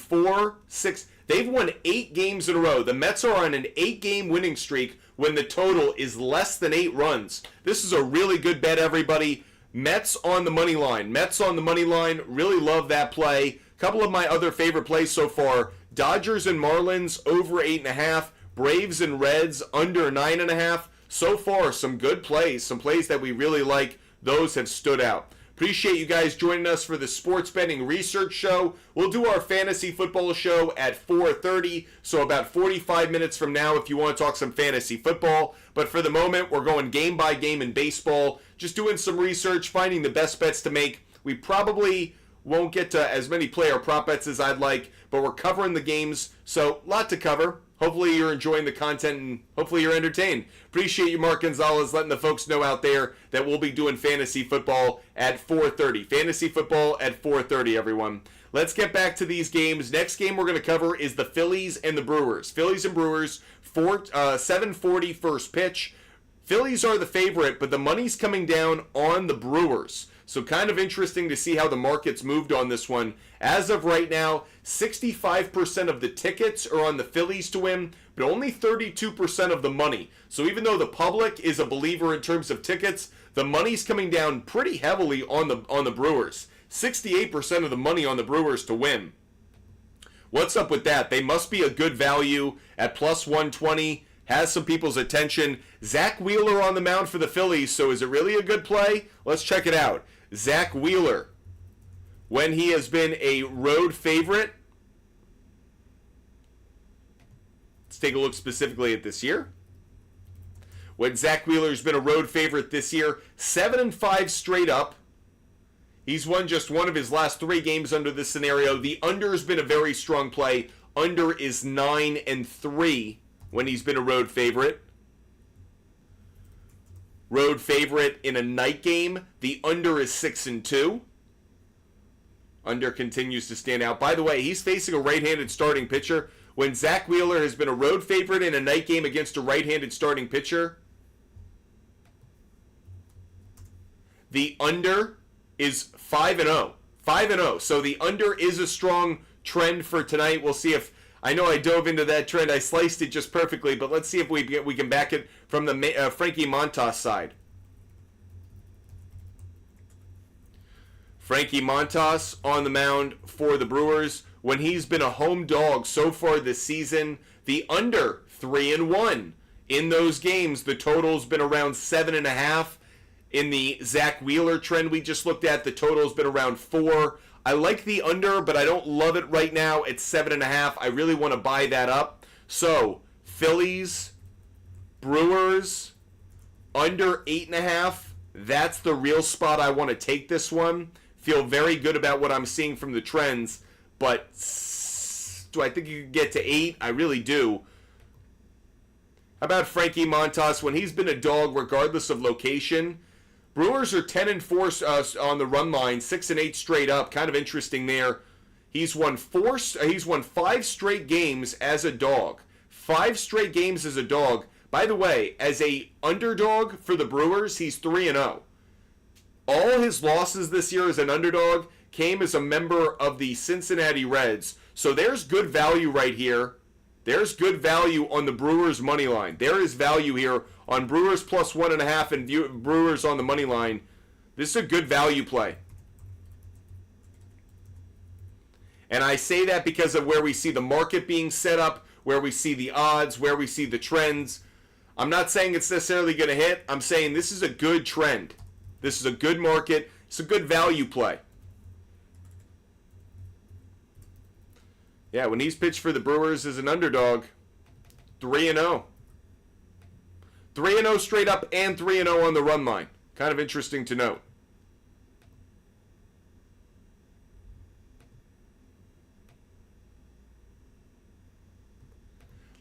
8 games in a row. The Mets are on an 8-game winning streak when the total is less than 8 runs. This is a really good bet, everybody. Mets on the money line. Mets on the money line. Really love that play. Couple of my other favorite plays so far. Dodgers and Marlins over 8.5. Braves and Reds under 9.5. So far, some good plays. Some plays that we really like. Those have stood out. Appreciate you guys joining us for the Sports Betting Research Show. We'll do our fantasy football show at 4:30, so about 45 minutes from now if you want to talk some fantasy football. But for the moment, we're going game by game in baseball, just doing some research, finding the best bets to make. We probably won't get to as many player prop bets as I'd like, but we're covering the games, so a lot to cover. Hopefully you're enjoying the content and hopefully you're entertained. Appreciate you, Mark Gonzalez, letting the folks know out there that we'll be doing fantasy football at 4:30. Fantasy football at 4:30, everyone. Let's get back to these games. Next game we're going to cover is the Phillies and the Brewers. Phillies and Brewers, 7:40 first pitch. Phillies are the favorite, but the money's coming down on the Brewers. So kind of interesting to see how the market's moved on this one. As of right now, 65% of the tickets are on the Phillies to win, but only 32% of the money. So even though the public is a believer in terms of tickets, the money's coming down pretty heavily on the Brewers. 68% of the money on the Brewers to win. What's up with that? They must be a good value at plus 120. Has some people's attention. Zach Wheeler on the mound for the Phillies, so is it really a good play? Let's check it out. Zach Wheeler, when he has been a road favorite, let's take a look specifically at this year. When Zach Wheeler's been a road favorite this year, 7-5 straight up. He's won just one of his last 3 games under this scenario. The under has been a very strong play. Under is 9-3 when he's been a road favorite. Road favorite in a night game. The under is 6-2. Under continues to stand out. By the way, he's facing a right-handed starting pitcher. When Zach Wheeler has been a road favorite in a night game against a right-handed starting pitcher, the under is 5-0. 5-0. So the under is a strong trend for tonight. We'll see if, I know I dove into that trend. I sliced it just perfectly, but let's see if we can back it from the Frankie Montas side. Frankie Montas on the mound for the Brewers. When he's been a home dog so far this season, the under 3-1 in those games. The total's been around 7.5. In the Zach Wheeler trend we just looked at, the total's been around 4. I like the under, but I don't love it right now. It's 7.5. I really want to buy that up. So, Phillies, Brewers, under 8.5. That's the real spot I want to take this one. Feel very good about what I'm seeing from the trends, but do I think you can get to 8? I really do. How about Frankie Montas? When he's been a dog, regardless of location, Brewers are 10-4 on the run line, 6-8 straight up. Kind of interesting there. He's won 5 straight games as a dog. 5 straight games as a dog. By the way, as a underdog for the Brewers, he's 3-0. All his losses this year as an underdog came as a member of the Cincinnati Reds. So there's good value right here. There's good value on the Brewers money line. There is value here on Brewers plus 1.5 and Brewers on the money line. This is a good value play. And I say that because of where we see the market being set up, where we see the odds, where we see the trends. I'm not saying it's necessarily going to hit. I'm saying this is a good trend. This is a good market. It's a good value play. Yeah, when he's pitched for the Brewers as an underdog, 3-0. 3-0 straight up and 3-0 on the run line. Kind of interesting to note.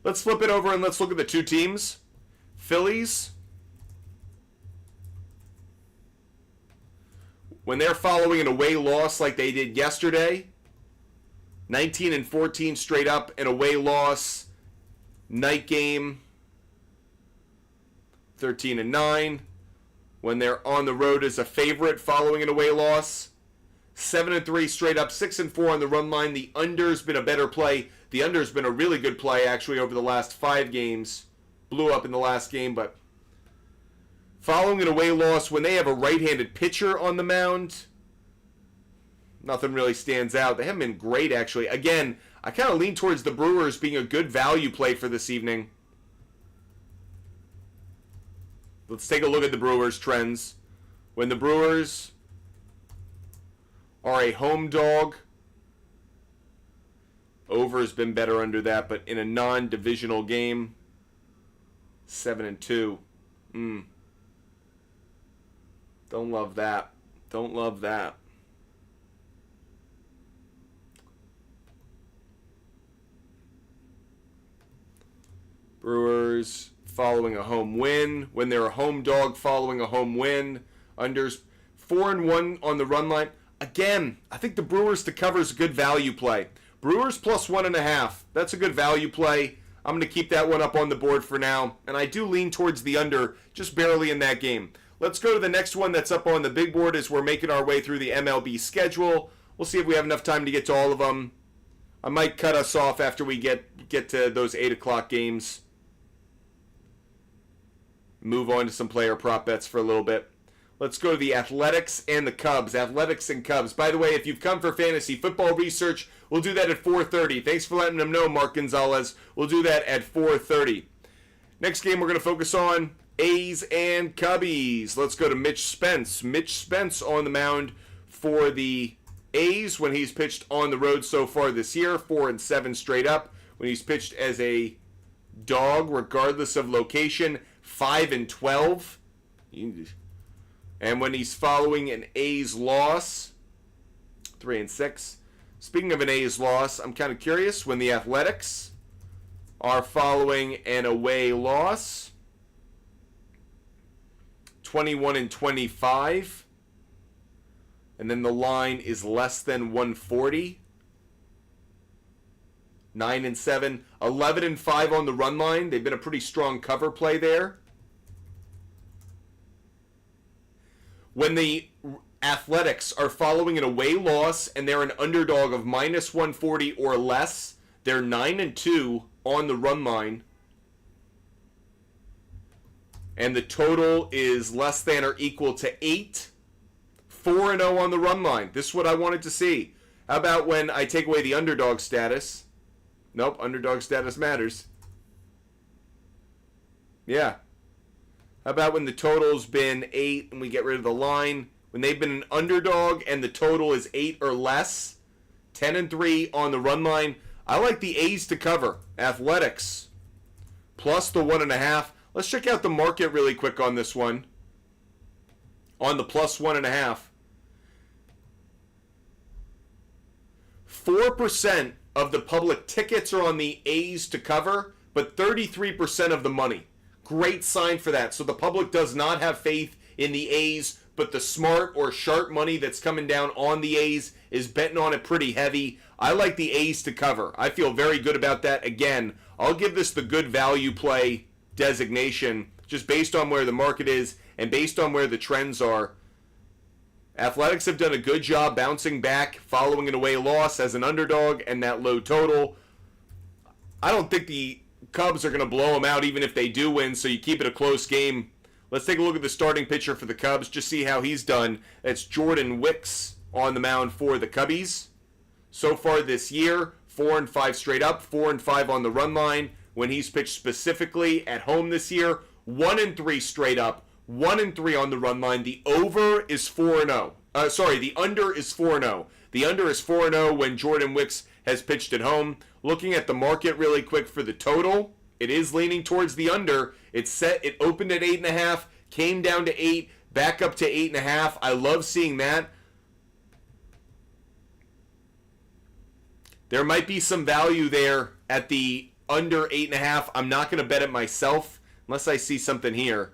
Let's flip it over and let's look at the 2 teams. Phillies, when they're following an away loss like they did yesterday, 19-14 straight up, an away loss, night game, 13-9. When they're on the road as a favorite following an away loss, 7-3 straight up, 6-4 on the run line. The under's been a better play. The under's been a really good play actually over the last 5 games. Blew up in the last game, but following an away loss, when they have a right-handed pitcher on the mound, nothing really stands out. They haven't been great, actually. Again, I kind of lean towards the Brewers being a good value play for this evening. Let's take a look at the Brewers' trends. When the Brewers are a home dog, over has been better under that, but in a non-divisional game, 7-2. Don't love that. Don't love that. Brewers following a home win. When they're a home dog following a home win, unders 4-1 on the run line. Again, I think the Brewers to cover is a good value play. Brewers plus 1.5. That's a good value play. I'm going to keep that one up on the board for now. And I do lean towards the under, just barely in that game. Let's go to the next one that's up on the big board as we're making our way through the MLB schedule. We'll see if we have enough time to get to all of them. I might cut us off after we get to those 8 o'clock games. Move on to some player prop bets for a little bit. Let's go to the Athletics and the Cubs. Athletics and Cubs. By the way, if you've come for fantasy football research, we'll do that at 4:30. Thanks for letting them know, Mark Gonzalez. We'll do that at 4:30. Next game we're going to focus on, A's and Cubbies. Let's go to Mitch Spence. Mitch Spence on the mound for the A's when he's pitched on the road so far this year, 4-7 straight up. When he's pitched as a dog, regardless of location, 5-12. And when he's following an A's loss, 3-6. Speaking of an A's loss, I'm kind of curious when the Athletics are following an away loss, 21-25. And then the line is less than 140. 9-7, 11-5 on the run line. They've been a pretty strong cover play there. When the Athletics are following an away loss and they're an underdog of minus 140 or less, they're 9-2 on the run line. And the total is less than or equal to 8. 4-0 on the run line. This is what I wanted to see. How about when I take away the underdog status? Nope, underdog status matters. Yeah. How about when the total's been 8 and we get rid of the line? When they've been an underdog and the total is 8 or less, 10-3 on the run line. I like the A's to cover. Athletics plus the 1.5. Let's check out the market really quick on this one. On the plus 1.5. 4% of the public tickets are on the A's to cover, but 33% of the money. Great sign for that. So the public does not have faith in the A's, but the smart or sharp money that's coming down on the A's is betting on it pretty heavy. I like the A's to cover. I feel very good about that. Again, I'll give this the good value play designation just based on where the market is and based on where the trends are. Athletics have done a good job bouncing back following an away loss as an underdog and that low total. I don't think the Cubs are going to blow them out even if they do win, so you keep it a close game. Let's take a look at the starting pitcher for the Cubs, just see how he's done. It's Jordan Wicks on the mound for the Cubbies. So far this year, 4-5 straight up, 4-5 on the run line. When he's pitched specifically at home this year, 1-3 straight up, 1-3 on the run line. The over is 4-0. The under is 4-0. The under is 4-0 when Jordan Wicks has pitched at home. Looking at the market really quick for the total, it is leaning towards the under. It's set. It opened at 8.5, came down to 8, back up to 8.5. I love seeing that. There might be some value there at the under 8.5. I'm not going to bet it myself unless I see something here.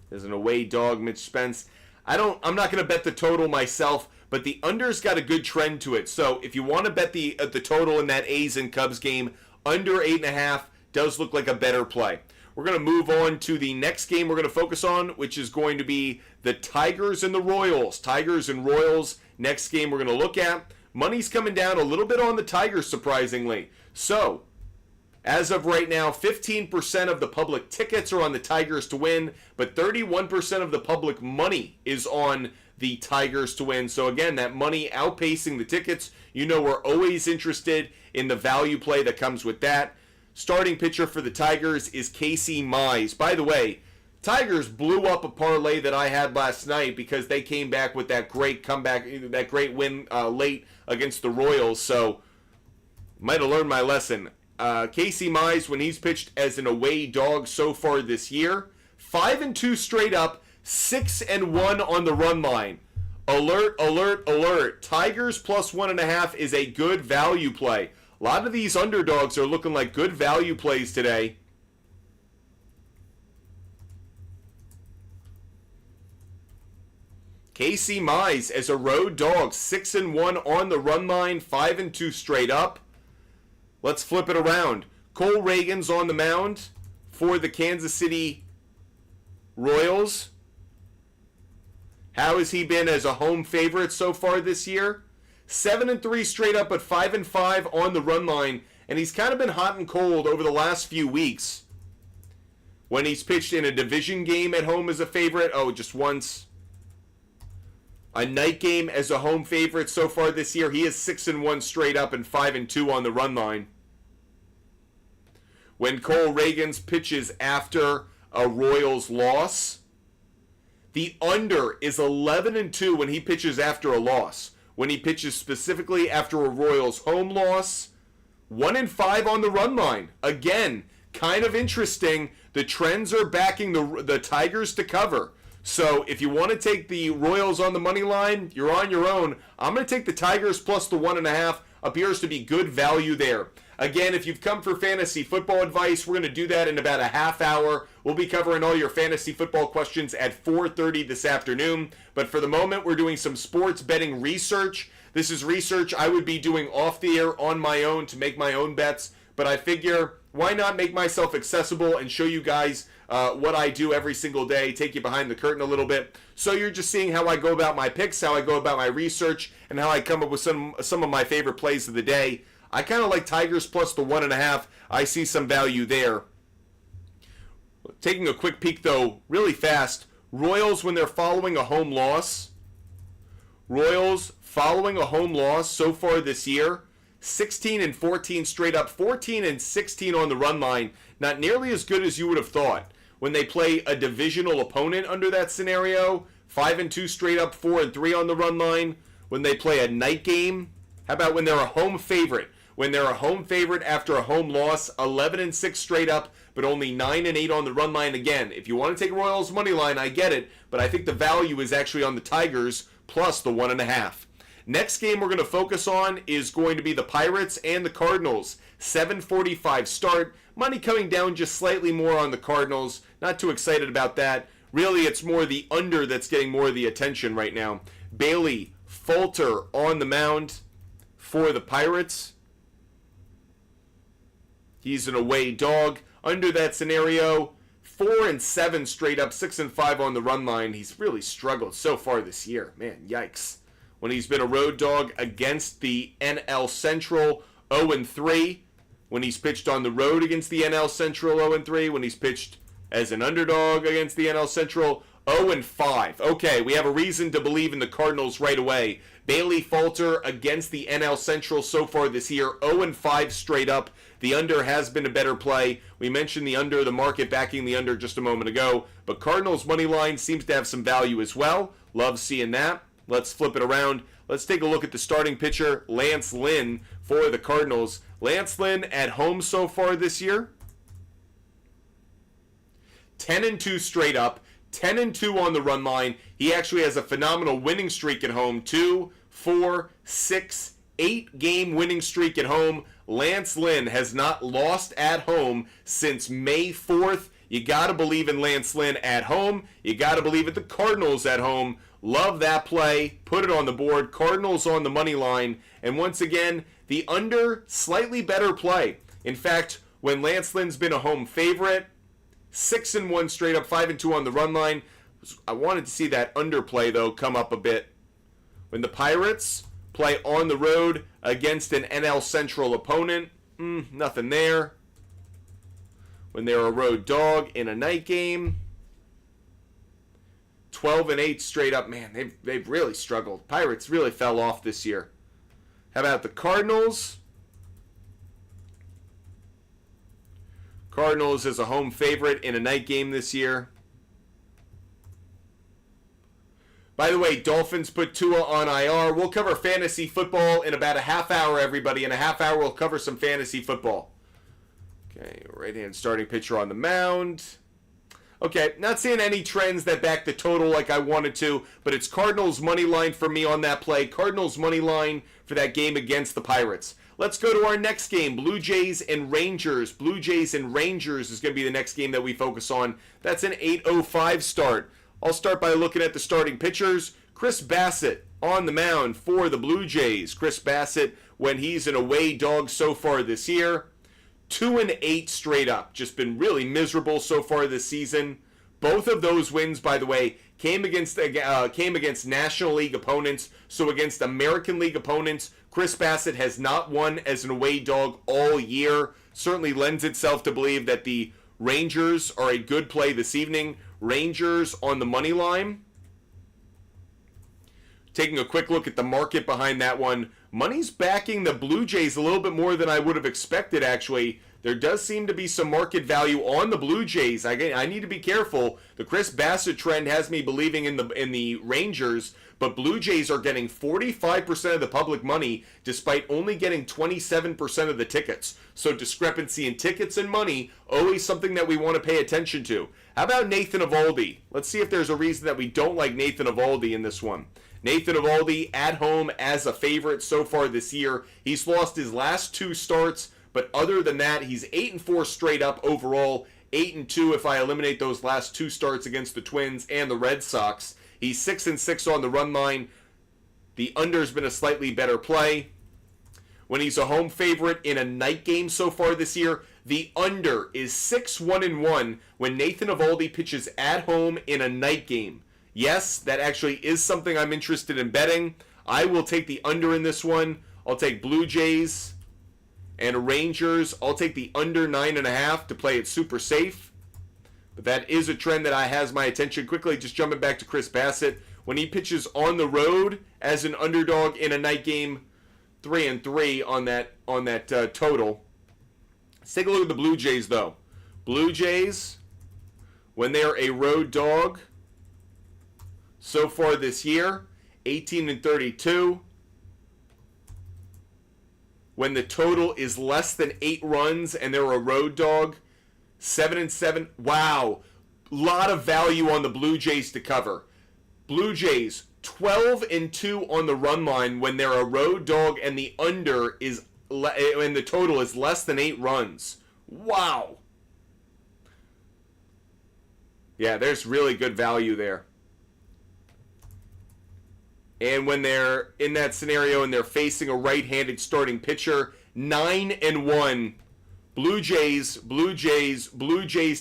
There's an away dog, Mitch Spence. I'm not going to bet the total myself, but the under's got a good trend to it. So if you want to bet the total in that A's and Cubs game, under 8.5 does look like a better play. We're going to move on to the next game we're going to focus on, which is going to be the Tigers and the Royals. Tigers and Royals, next game we're going to look at. Money's coming down a little bit on the Tigers, surprisingly. So, as of right now, 15% of the public tickets are on the Tigers to win, but 31% of the public money is on the Tigers to win. So again, that money outpacing the tickets. You know we're always interested in the value play that comes with that. Starting pitcher for the Tigers is Casey Mize. By the way, Tigers blew up a parlay that I had last night because they came back with that great comeback, that great win late against the Royals. So, might have learned my lesson. Casey Mize, when he's pitched as an away dog so far this year, 5-2 straight up, 6-1 on the run line. Alert, alert, alert. Tigers plus 1.5 is a good value play. A lot of these underdogs are looking like good value plays today. Casey Mize as a road dog, 6-1 on the run line, 5-2 straight up. Let's flip it around. Cole Reagan's on the mound for the Kansas City Royals. How has he been as a home favorite so far this year? 7-3 straight up, but 5-5 on the run line. And he's kind of been hot and cold over the last few weeks. When he's pitched in a division game at home as a favorite, just once. A night game as a home favorite so far this year. He is 6-1 straight up and 5-2 on the run line. When Cole Reagans pitches after a Royals loss, the under is 11-2 when he pitches after a loss. When he pitches specifically after a Royals home loss, 1-5 on the run line. Again, kind of interesting. The trends are backing the Tigers to cover. So if you want to take the Royals on the money line, you're on your own. I'm going to take the Tigers plus the 1.5. Appears to be good value there. Again, if you've come for fantasy football advice, we're going to do that in about a half hour. We'll be covering all your fantasy football questions at 4:30 this afternoon. But for the moment, we're doing some sports betting research. This is research I would be doing off the air on my own to make my own bets. But I figure, why not make myself accessible and show you guys what I do every single day, take you behind the curtain a little bit. So you're just seeing how I go about my picks, how I go about my research, and how I come up with some of my favorite plays of the day. I kind of like Tigers plus the 1.5. I see some value there. Taking a quick peek, though, really fast. Royals, when they're following a home loss. Royals following a home loss so far this year. 16-14 straight up. 14-16 on the run line. Not nearly as good as you would have thought. When they play a divisional opponent under that scenario, 5-2 straight up, 4-3 on the run line. When they play a night game, how about when they're a home favorite? When they're a home favorite after a home loss, 11-6 straight up, but only 9-8 on the run line. Again, if you want to take Royals money line, I get it, but I think the value is actually on the Tigers plus the 1.5. Next game we're going to focus on is going to be the Pirates and the Cardinals. 7:45 start. Money coming down just slightly more on the Cardinals. Not too excited about that. Really, it's more the under that's getting more of the attention right now. Bailey Falter on the mound for the Pirates. He's an away dog. Under that scenario, 4-7 straight up, 6-5 on the run line. He's really struggled so far this year. Man, yikes. When he's been a road dog against the NL Central, 0-3. When he's pitched on the road against the NL Central, 0-3. When he's pitched as an underdog against the NL Central, 0-5. Okay, we have a reason to believe in the Cardinals right away. Bailey Falter against the NL Central so far this year, 0-5 straight up. The under has been a better play. We mentioned the under, the market backing the under just a moment ago. But Cardinals money line seems to have some value as well. Love seeing that. Let's flip it around. Let's take a look at the starting pitcher, Lance Lynn, for the Cardinals. Lance Lynn at home so far this year, 10-2 straight up, 10-2 on the run line. He actually has a phenomenal winning streak at home. 2, 4, 6, 8 game winning streak at home. Lance Lynn has not lost at home since May 4th. You got to believe in Lance Lynn at home. You got to believe in the Cardinals at home. Love that play. Put it on the board. Cardinals on the money line. And once again, the under, slightly better play. In fact, when Lance Lynn's been a home favorite, 6-1 straight up, 5-2 on the run line. I wanted to see that underplay, though, come up a bit. When the Pirates play on the road against an NL Central opponent, nothing there. When they're a road dog in a night game, 12-8 straight up. Man, they've really struggled. Pirates really fell off this year. How about the Cardinals? Cardinals is a home favorite in a night game this year. By the way, Dolphins put Tua on IR. We'll cover fantasy football in about a half hour, everybody. In a half hour, we'll cover some fantasy football. Okay, right-hand starting pitcher on the mound. Okay, not seeing any trends that back the total like I wanted to, but it's Cardinals money line for me on that play. Cardinals money line for that game against the Pirates. Let's go to our next game, Blue Jays and Rangers. Blue Jays and Rangers is going to be the next game that we focus on. That's an 8:05 start. I'll start by looking at the starting pitchers. Chris Bassett on the mound for the Blue Jays. Chris Bassett, when he's an away dog so far this year, 2-8 straight up. Just been really miserable so far this season. Both of those wins, by the way, came against National League opponents. So against American League opponents, Chris Bassett has not won as an away dog all year. Certainly lends itself to believe that the Rangers are a good play this evening. Rangers on the money line. Taking a quick look at the market behind that one. Money's backing the Blue Jays a little bit more than I would have expected, actually. There does seem to be some market value on the Blue Jays. I need to be careful. The Chris Bassett trend has me believing in the Rangers, but Blue Jays are getting 45% of the public money despite only getting 27% of the tickets. So discrepancy in tickets and money, always something that we want to pay attention to. How about Nathan Eovaldi? Let's see if there's a reason that we don't like Nathan Eovaldi in this one. Nathan Eovaldi at home as a favorite so far this year. He's lost his last 2 starts, but other than that, he's 8-4 straight up overall. 8-2 if I eliminate those last 2 starts against the Twins and the Red Sox. He's 6-6 on the run line. The under's been a slightly better play. When he's a home favorite in a night game so far this year, the under is 6-1-1 when Nathan Eovaldi pitches at home in a night game. Yes, that actually is something I'm interested in betting. I will take the under in this one. I'll take Blue Jays and Rangers. I'll take the under 9.5 to play it super safe. But that is a trend that has my attention. Quickly, just jumping back to Chris Bassett. When he pitches on the road as an underdog in a night game, 3-3 on that total. Let's take a look at the Blue Jays, though. Blue Jays, when they are a road dog, so far this year, 18-32. When the total is less than 8 runs and they're a road dog, 7-7. Wow. Lot of value on the Blue Jays to cover. Blue Jays, 12-2 on the run line when they're a road dog and the under is and the total is less than 8 runs. Wow. Yeah, there's really good value there. And when they're in that scenario and they're facing a right-handed starting pitcher, 9-1. Blue Jays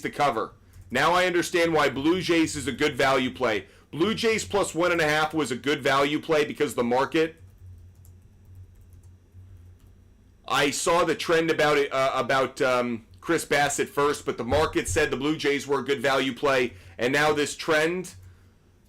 to cover. Now I understand why Blue Jays is a good value play. Blue Jays plus 1.5 was a good value play because the market. I saw the trend about Chris Bassett first, but the market said the Blue Jays were a good value play, and now this trend.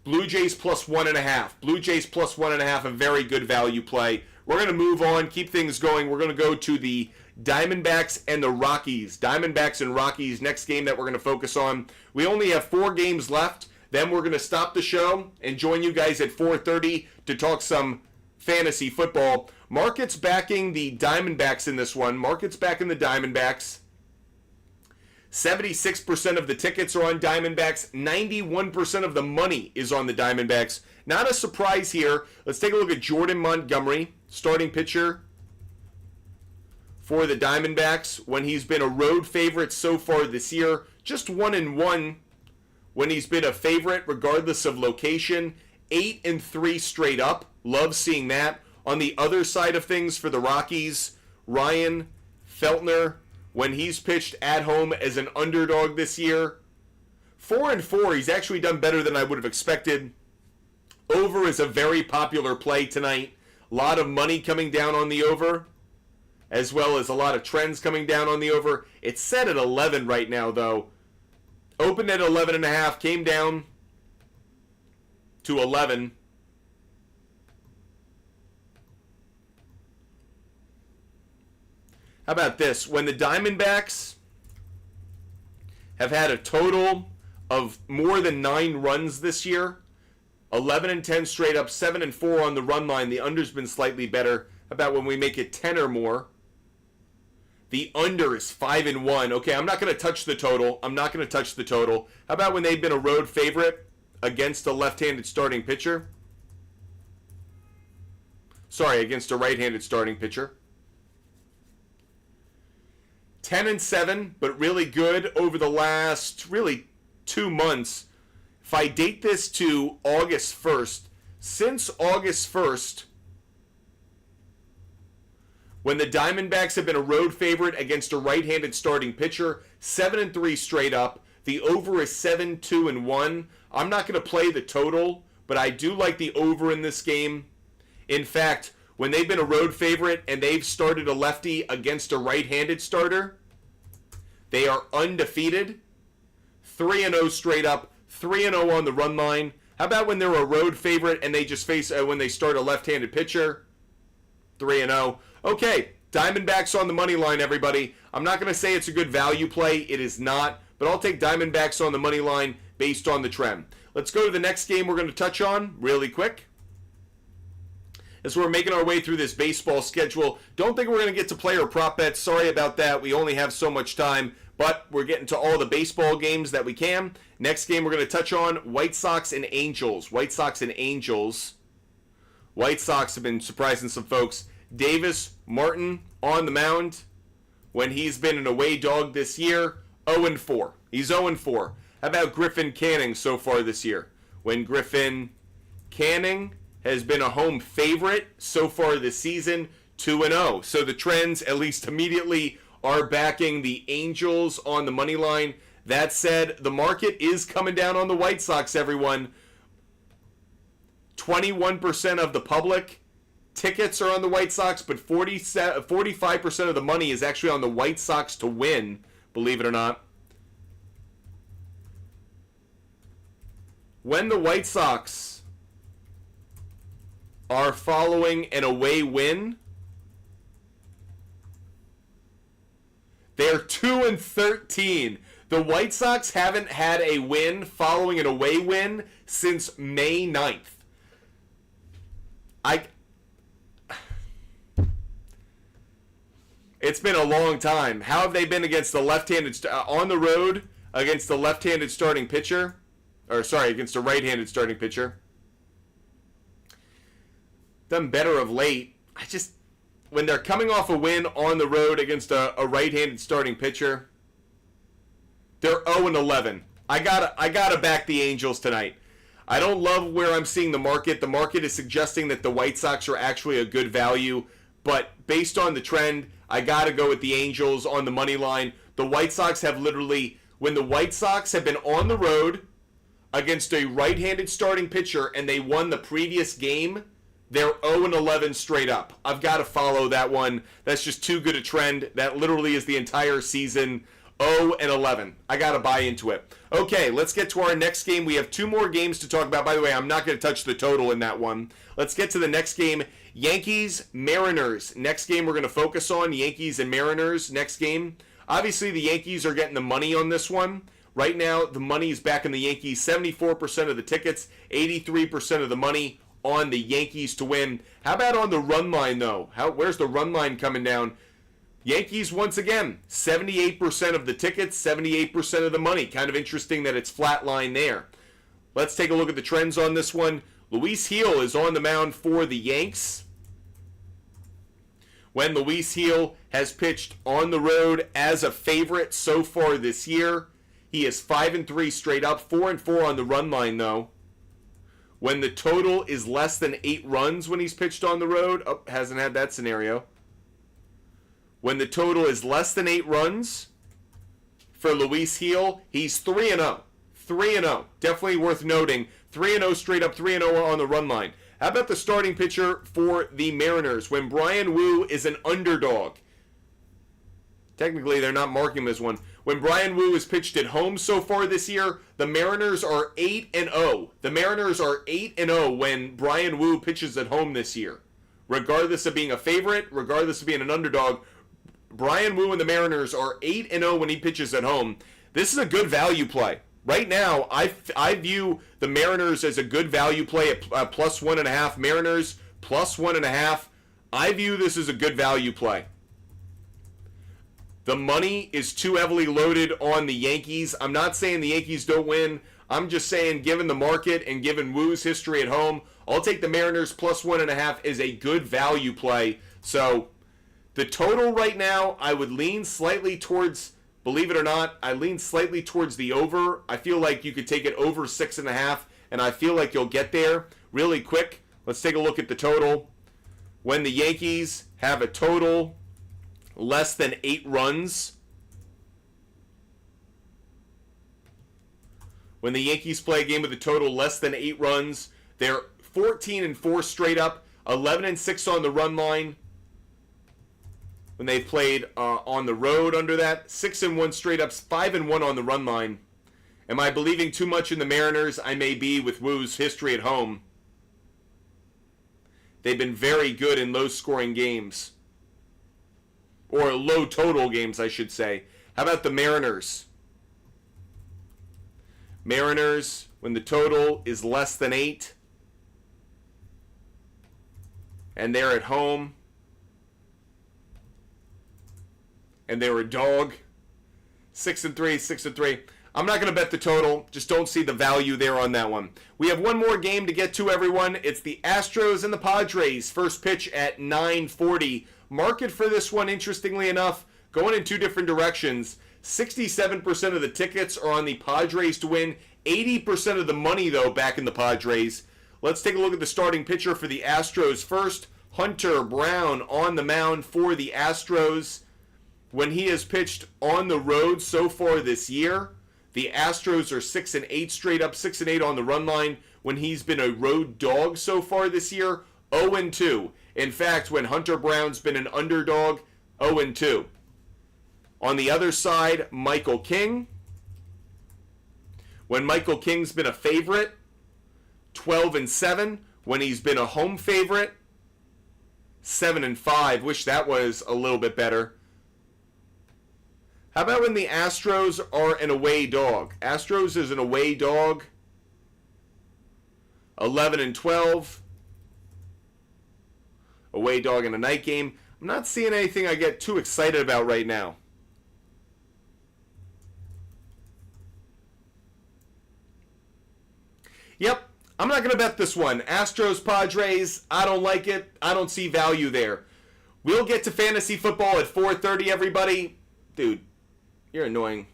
Blue Jays plus 1.5. Blue Jays plus 1.5, a very good value play. We're going to move on, keep things going. We're going to go to the Diamondbacks and the Rockies. Diamondbacks and Rockies, next game that we're going to focus on. We only have 4 games left. Then we're going to stop the show and join you guys at 4:30 to talk some fantasy football. Market's backing the Diamondbacks in this one. Market's backing the Diamondbacks. 76% of the tickets are on Diamondbacks. 91% of the money is on the Diamondbacks. Not a surprise here. Let's take a look at Jordan Montgomery, starting pitcher for the Diamondbacks. When he's been a road favorite so far this year, just 1-1 when he's been a favorite regardless of location. 8-3 straight up. Love seeing that. On the other side of things for the Rockies, Ryan Feltner, when he's pitched at home as an underdog this year, 4-4. He's actually done better than I would have expected. Over is a very popular play tonight. A lot of money coming down on the over, as well as a lot of trends coming down on the over. It's set at 11 right now, though. Opened at 11.5, came down to 11. How about this? When the Diamondbacks have had a total of more than 9 runs this year, 11-10 straight up, 7-4 on the run line. The under's been slightly better. How about when we make it 10 or more? The under is 5-1. Okay, I'm not going to touch the total. How about when they've been a road favorite against a left-handed starting pitcher? Sorry, against a right-handed starting pitcher. 10-7, but really good over the last, 2 months. If I date this to August 1st, since August 1st, when the Diamondbacks have been a road favorite against a right-handed starting pitcher, 7-3 straight up. The over is 7-2-1. I'm not going to play the total, but I do like the over in this game. In fact, when they've been a road favorite and they've started a lefty against a right-handed starter, they are undefeated, 3-0 straight up, 3-0 on the run line. How about when they're a road favorite and they just face when they start a left-handed pitcher? 3-0. Okay, Diamondbacks on the money line, everybody. I'm not going to say it's a good value play. It is not, but I'll take Diamondbacks on the money line based on the trend. Let's go to the next game we're going to touch on really quick. As we're making our way through this baseball schedule, don't think we're going to get to player prop bets. Sorry about that. We only have so much time, but we're getting to all the baseball games that we can. Next game we're going to touch on, White Sox and Angels. White Sox and Angels. White Sox have been surprising some folks. Davis Martin on the mound when he's been an away dog this year, 0-4. He's 0-4. How about Griffin Canning so far this year? When Griffin Canning has been a home favorite so far this season, 2-0. So the trends, at least immediately, are backing the Angels on the money line. That said, the market is coming down on the White Sox, everyone. 21% of the public tickets are on the White Sox, but 45% of the money is actually on the White Sox to win, believe it or not. When the White Sox are following an away win, they're 2-13. The White Sox haven't had a win following an away win since May 9th. It's been a long time. How have they been against the left-handed on the road against the left-handed starting pitcher? Or sorry, against a right-handed starting pitcher. Done better of late. When they're coming off a win on the road against a right-handed starting pitcher, they're 0-11. I gotta back the Angels tonight. I don't love where I'm seeing the market. The market is suggesting that the White Sox are actually a good value, but based on the trend, I gotta go with the Angels on the money line. The White Sox have literally, when the White Sox have been on the road against a right-handed starting pitcher and they won the previous game, they're 0-11 straight up. I've got to follow that one. That's just too good a trend. That literally is the entire season. 0-11. I got to buy into it. Okay, let's get to our next game. We have two more games to talk about. By the way, I'm not going to touch the total in that one. Let's get to the next game. Yankees, Mariners. Next game we're going to focus on. Yankees and Mariners. Next game. Obviously, the Yankees are getting the money on this one. Right now, the money is back in the Yankees. 74% of the tickets, 83% of the money on the Yankees to win. How about on the run line, though? Where's the run line coming down? Yankees, once again, 78% of the tickets, 78% of the money. Kind of interesting that it's flat line there. Let's take a look at the trends on this one. Luis Gil is on the mound for the Yanks. When Luis Gil has pitched on the road as a favorite so far this year, he is 5-3 straight up, 4-4 on the run line, though. When the total is less than 8 runs when he's pitched on the road, hasn't had that scenario. When the total is less than 8 runs for Luis Gil, he's 3-0. 3-0. Definitely worth noting. 3-0 straight up, 3-0 on the run line. How about the starting pitcher for the Mariners? When Brian Wu is an underdog. Technically, they're not marking him as one. When Brian Wu has pitched at home so far this year, the Mariners are 8-0. The Mariners are 8-0 when Brian Wu pitches at home this year. Regardless of being a favorite, regardless of being an underdog, Brian Wu and the Mariners are 8-0 when he pitches at home. This is a good value play. Right now, I view the Mariners as a good value play at plus 1.5. Mariners plus 1.5. I view this as a good value play. The money is too heavily loaded on the Yankees. I'm not saying the Yankees don't win. I'm just saying, given the market and given Wu's history at home, I'll take the Mariners plus 1.5 as a good value play. So the total right now, I would lean slightly towards, believe it or not, I lean slightly towards the over. I feel like you could take it over 6.5, and I feel like you'll get there really quick. Let's take a look at the total. When the Yankees have a total less than 8 runs, when the Yankees play a game with a total less than 8 runs, they're 14-4 straight up, 11-6 on the run line when they've played on the road under that. 6-1 straight ups, 5-1 on the run line. Am I believing too much in the Mariners? I may be with Woo's history at home. They've been very good in low-scoring games. Or low-total games, I should say. How about the Mariners? Mariners, when the total is less than 8, and they're at home, and they're a dog. 6-3, 6-3. I'm not going to bet the total. Just don't see the value there on that one. We have one more game to get to, everyone. It's the Astros and the Padres. First pitch at 9:40. Market for this one, interestingly enough, going in two different directions. 67% of the tickets are on the Padres to win. 80% of the money, though, back in the Padres. Let's take a look at the starting pitcher for the Astros first. Hunter Brown on the mound for the Astros. When he has pitched on the road so far this year, the Astros are 6-8 straight up, 6-8 on the run line. When he's been a road dog so far this year, 0-2. In fact, when Hunter Brown's been an underdog, 0-2. On the other side, Michael King. When Michael King's been a favorite, 12-7. When he's been a home favorite, 7-5. Wish that was a little bit better. How about when the Astros are an away dog? Astros is an away dog. 11-12. Away dog in a night game. I'm not seeing anything I get too excited about right now. Yep, I'm not going to bet this one. Astros, Padres, I don't like it. I don't see value there. We'll get to fantasy football at 4:30, everybody. Dude, you're annoying.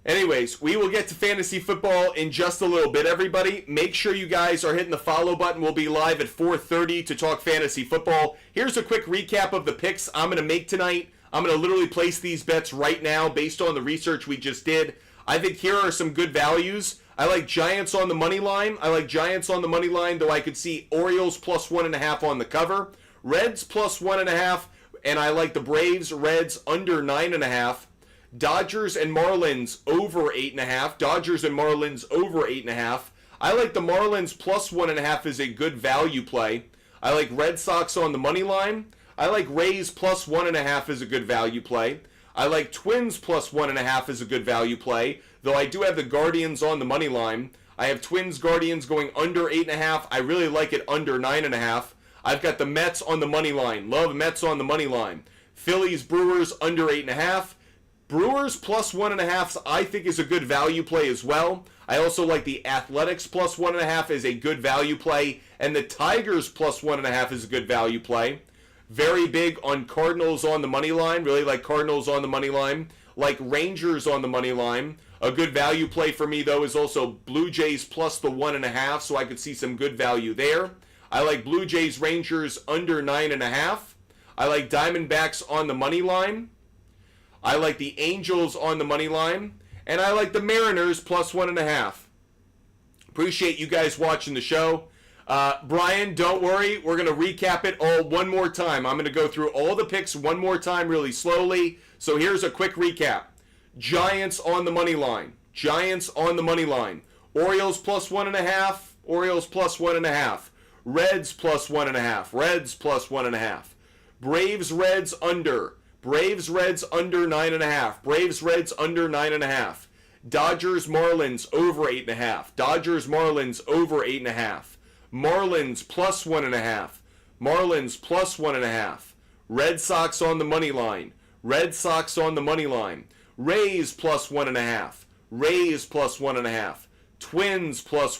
Anyways, we will get to fantasy football in just a little bit, everybody. Make sure you guys are hitting the follow button. We'll be live at 4:30 to talk fantasy football. Here's a quick recap of the picks I'm going to make tonight. I'm going to literally place these bets right now based on the research we just did. I think here are some good values. I like Giants on the money line. Though I could see Orioles plus 1.5 on the cover. Reds plus 1.5, and I like the Braves, Reds under 9.5. Dodgers and Marlins over 8.5. I like the Marlins plus 1.5 as a good value play. I like Red Sox on the money line. I like Rays plus 1.5 as a good value play. I like Twins plus 1.5 as a good value play, though I do have the Guardians on the money line. I have Twins Guardians going under 8.5. I really like it under 9.5. I've got the Mets on the money line. Love Mets on the money line. Phillies Brewers under 8.5. Brewers plus 1.5 I think is a good value play as well. I also like the Athletics plus 1.5 as a good value play, and the Tigers plus 1.5 is a good value play. Very big on Cardinals on the money line. Really like Cardinals on the money line. Like Rangers on the money line. A good value play for me, though, is also Blue Jays plus the 1.5, so I could see some good value there. I like Blue Jays Rangers under 9.5. I like Diamondbacks on the money line. I like the Angels on the money line. And I like the Mariners plus 1.5. Appreciate you guys watching the show. Brian, don't worry. We're going to recap it all one more time. I'm going to go through all the picks one more time really slowly. So here's a quick recap. Giants on the money line. Orioles plus 1.5. Reds plus 1.5. Braves Reds under 9.5. Dodgers Marlins over 8.5. Marlins plus 1.5. Red Sox on the money line. Rays plus 1.5. Twins plus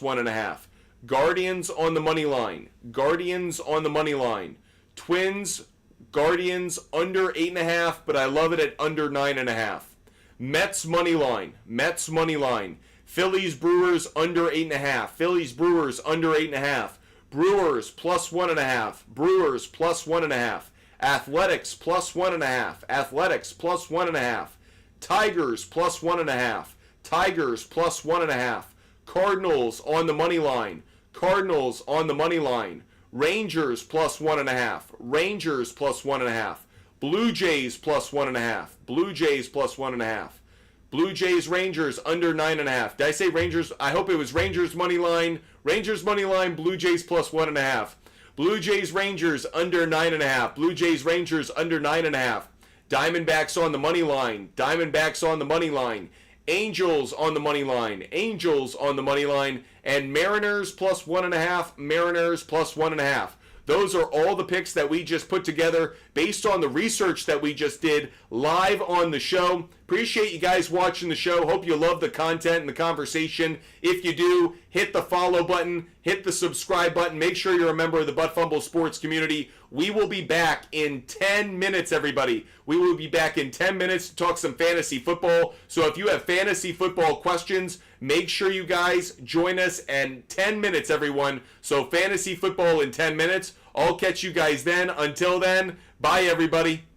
1.5. Guardians on the money line. Twins, Guardians under 8.5, but I love it at under 9.5. Mets money line. Phillies Brewers under 8.5. Brewers plus 1.5. Brewers plus 1.5. Athletics plus 1.5. Athletics plus 1.5. Tigers plus 1.5. Tigers plus 1.5. Cardinals on the money line. Cardinals on the money line. Rangers plus 1.5. Rangers plus 1.5. Blue Jays plus 1.5. Blue Jays plus 1.5. Blue Jays Rangers under 9.5. Did I say Rangers? I hope it was Rangers money line. Rangers money line. Blue Jays plus 1.5. Blue Jays Rangers under 9.5. Blue Jays Rangers under 9.5. Diamondbacks on the money line. Diamondbacks on the money line. Angels on the money line. Angels on the money line. And Mariners plus 1.5. Mariners plus 1.5. Those are all the picks that we just put together based on the research that we just did live on the show. Appreciate you guys watching the show. Hope you love the content and the conversation. If you do, hit the follow button, hit the subscribe button. Make sure you're a member of the Butt Fumble Sports community. We will be back in 10 minutes, everybody. We will be back in 10 minutes to talk some fantasy football. So if you have fantasy football questions, make sure you guys join us in 10 minutes, everyone. So fantasy football in 10 minutes. I'll catch you guys then. Until then, bye, everybody.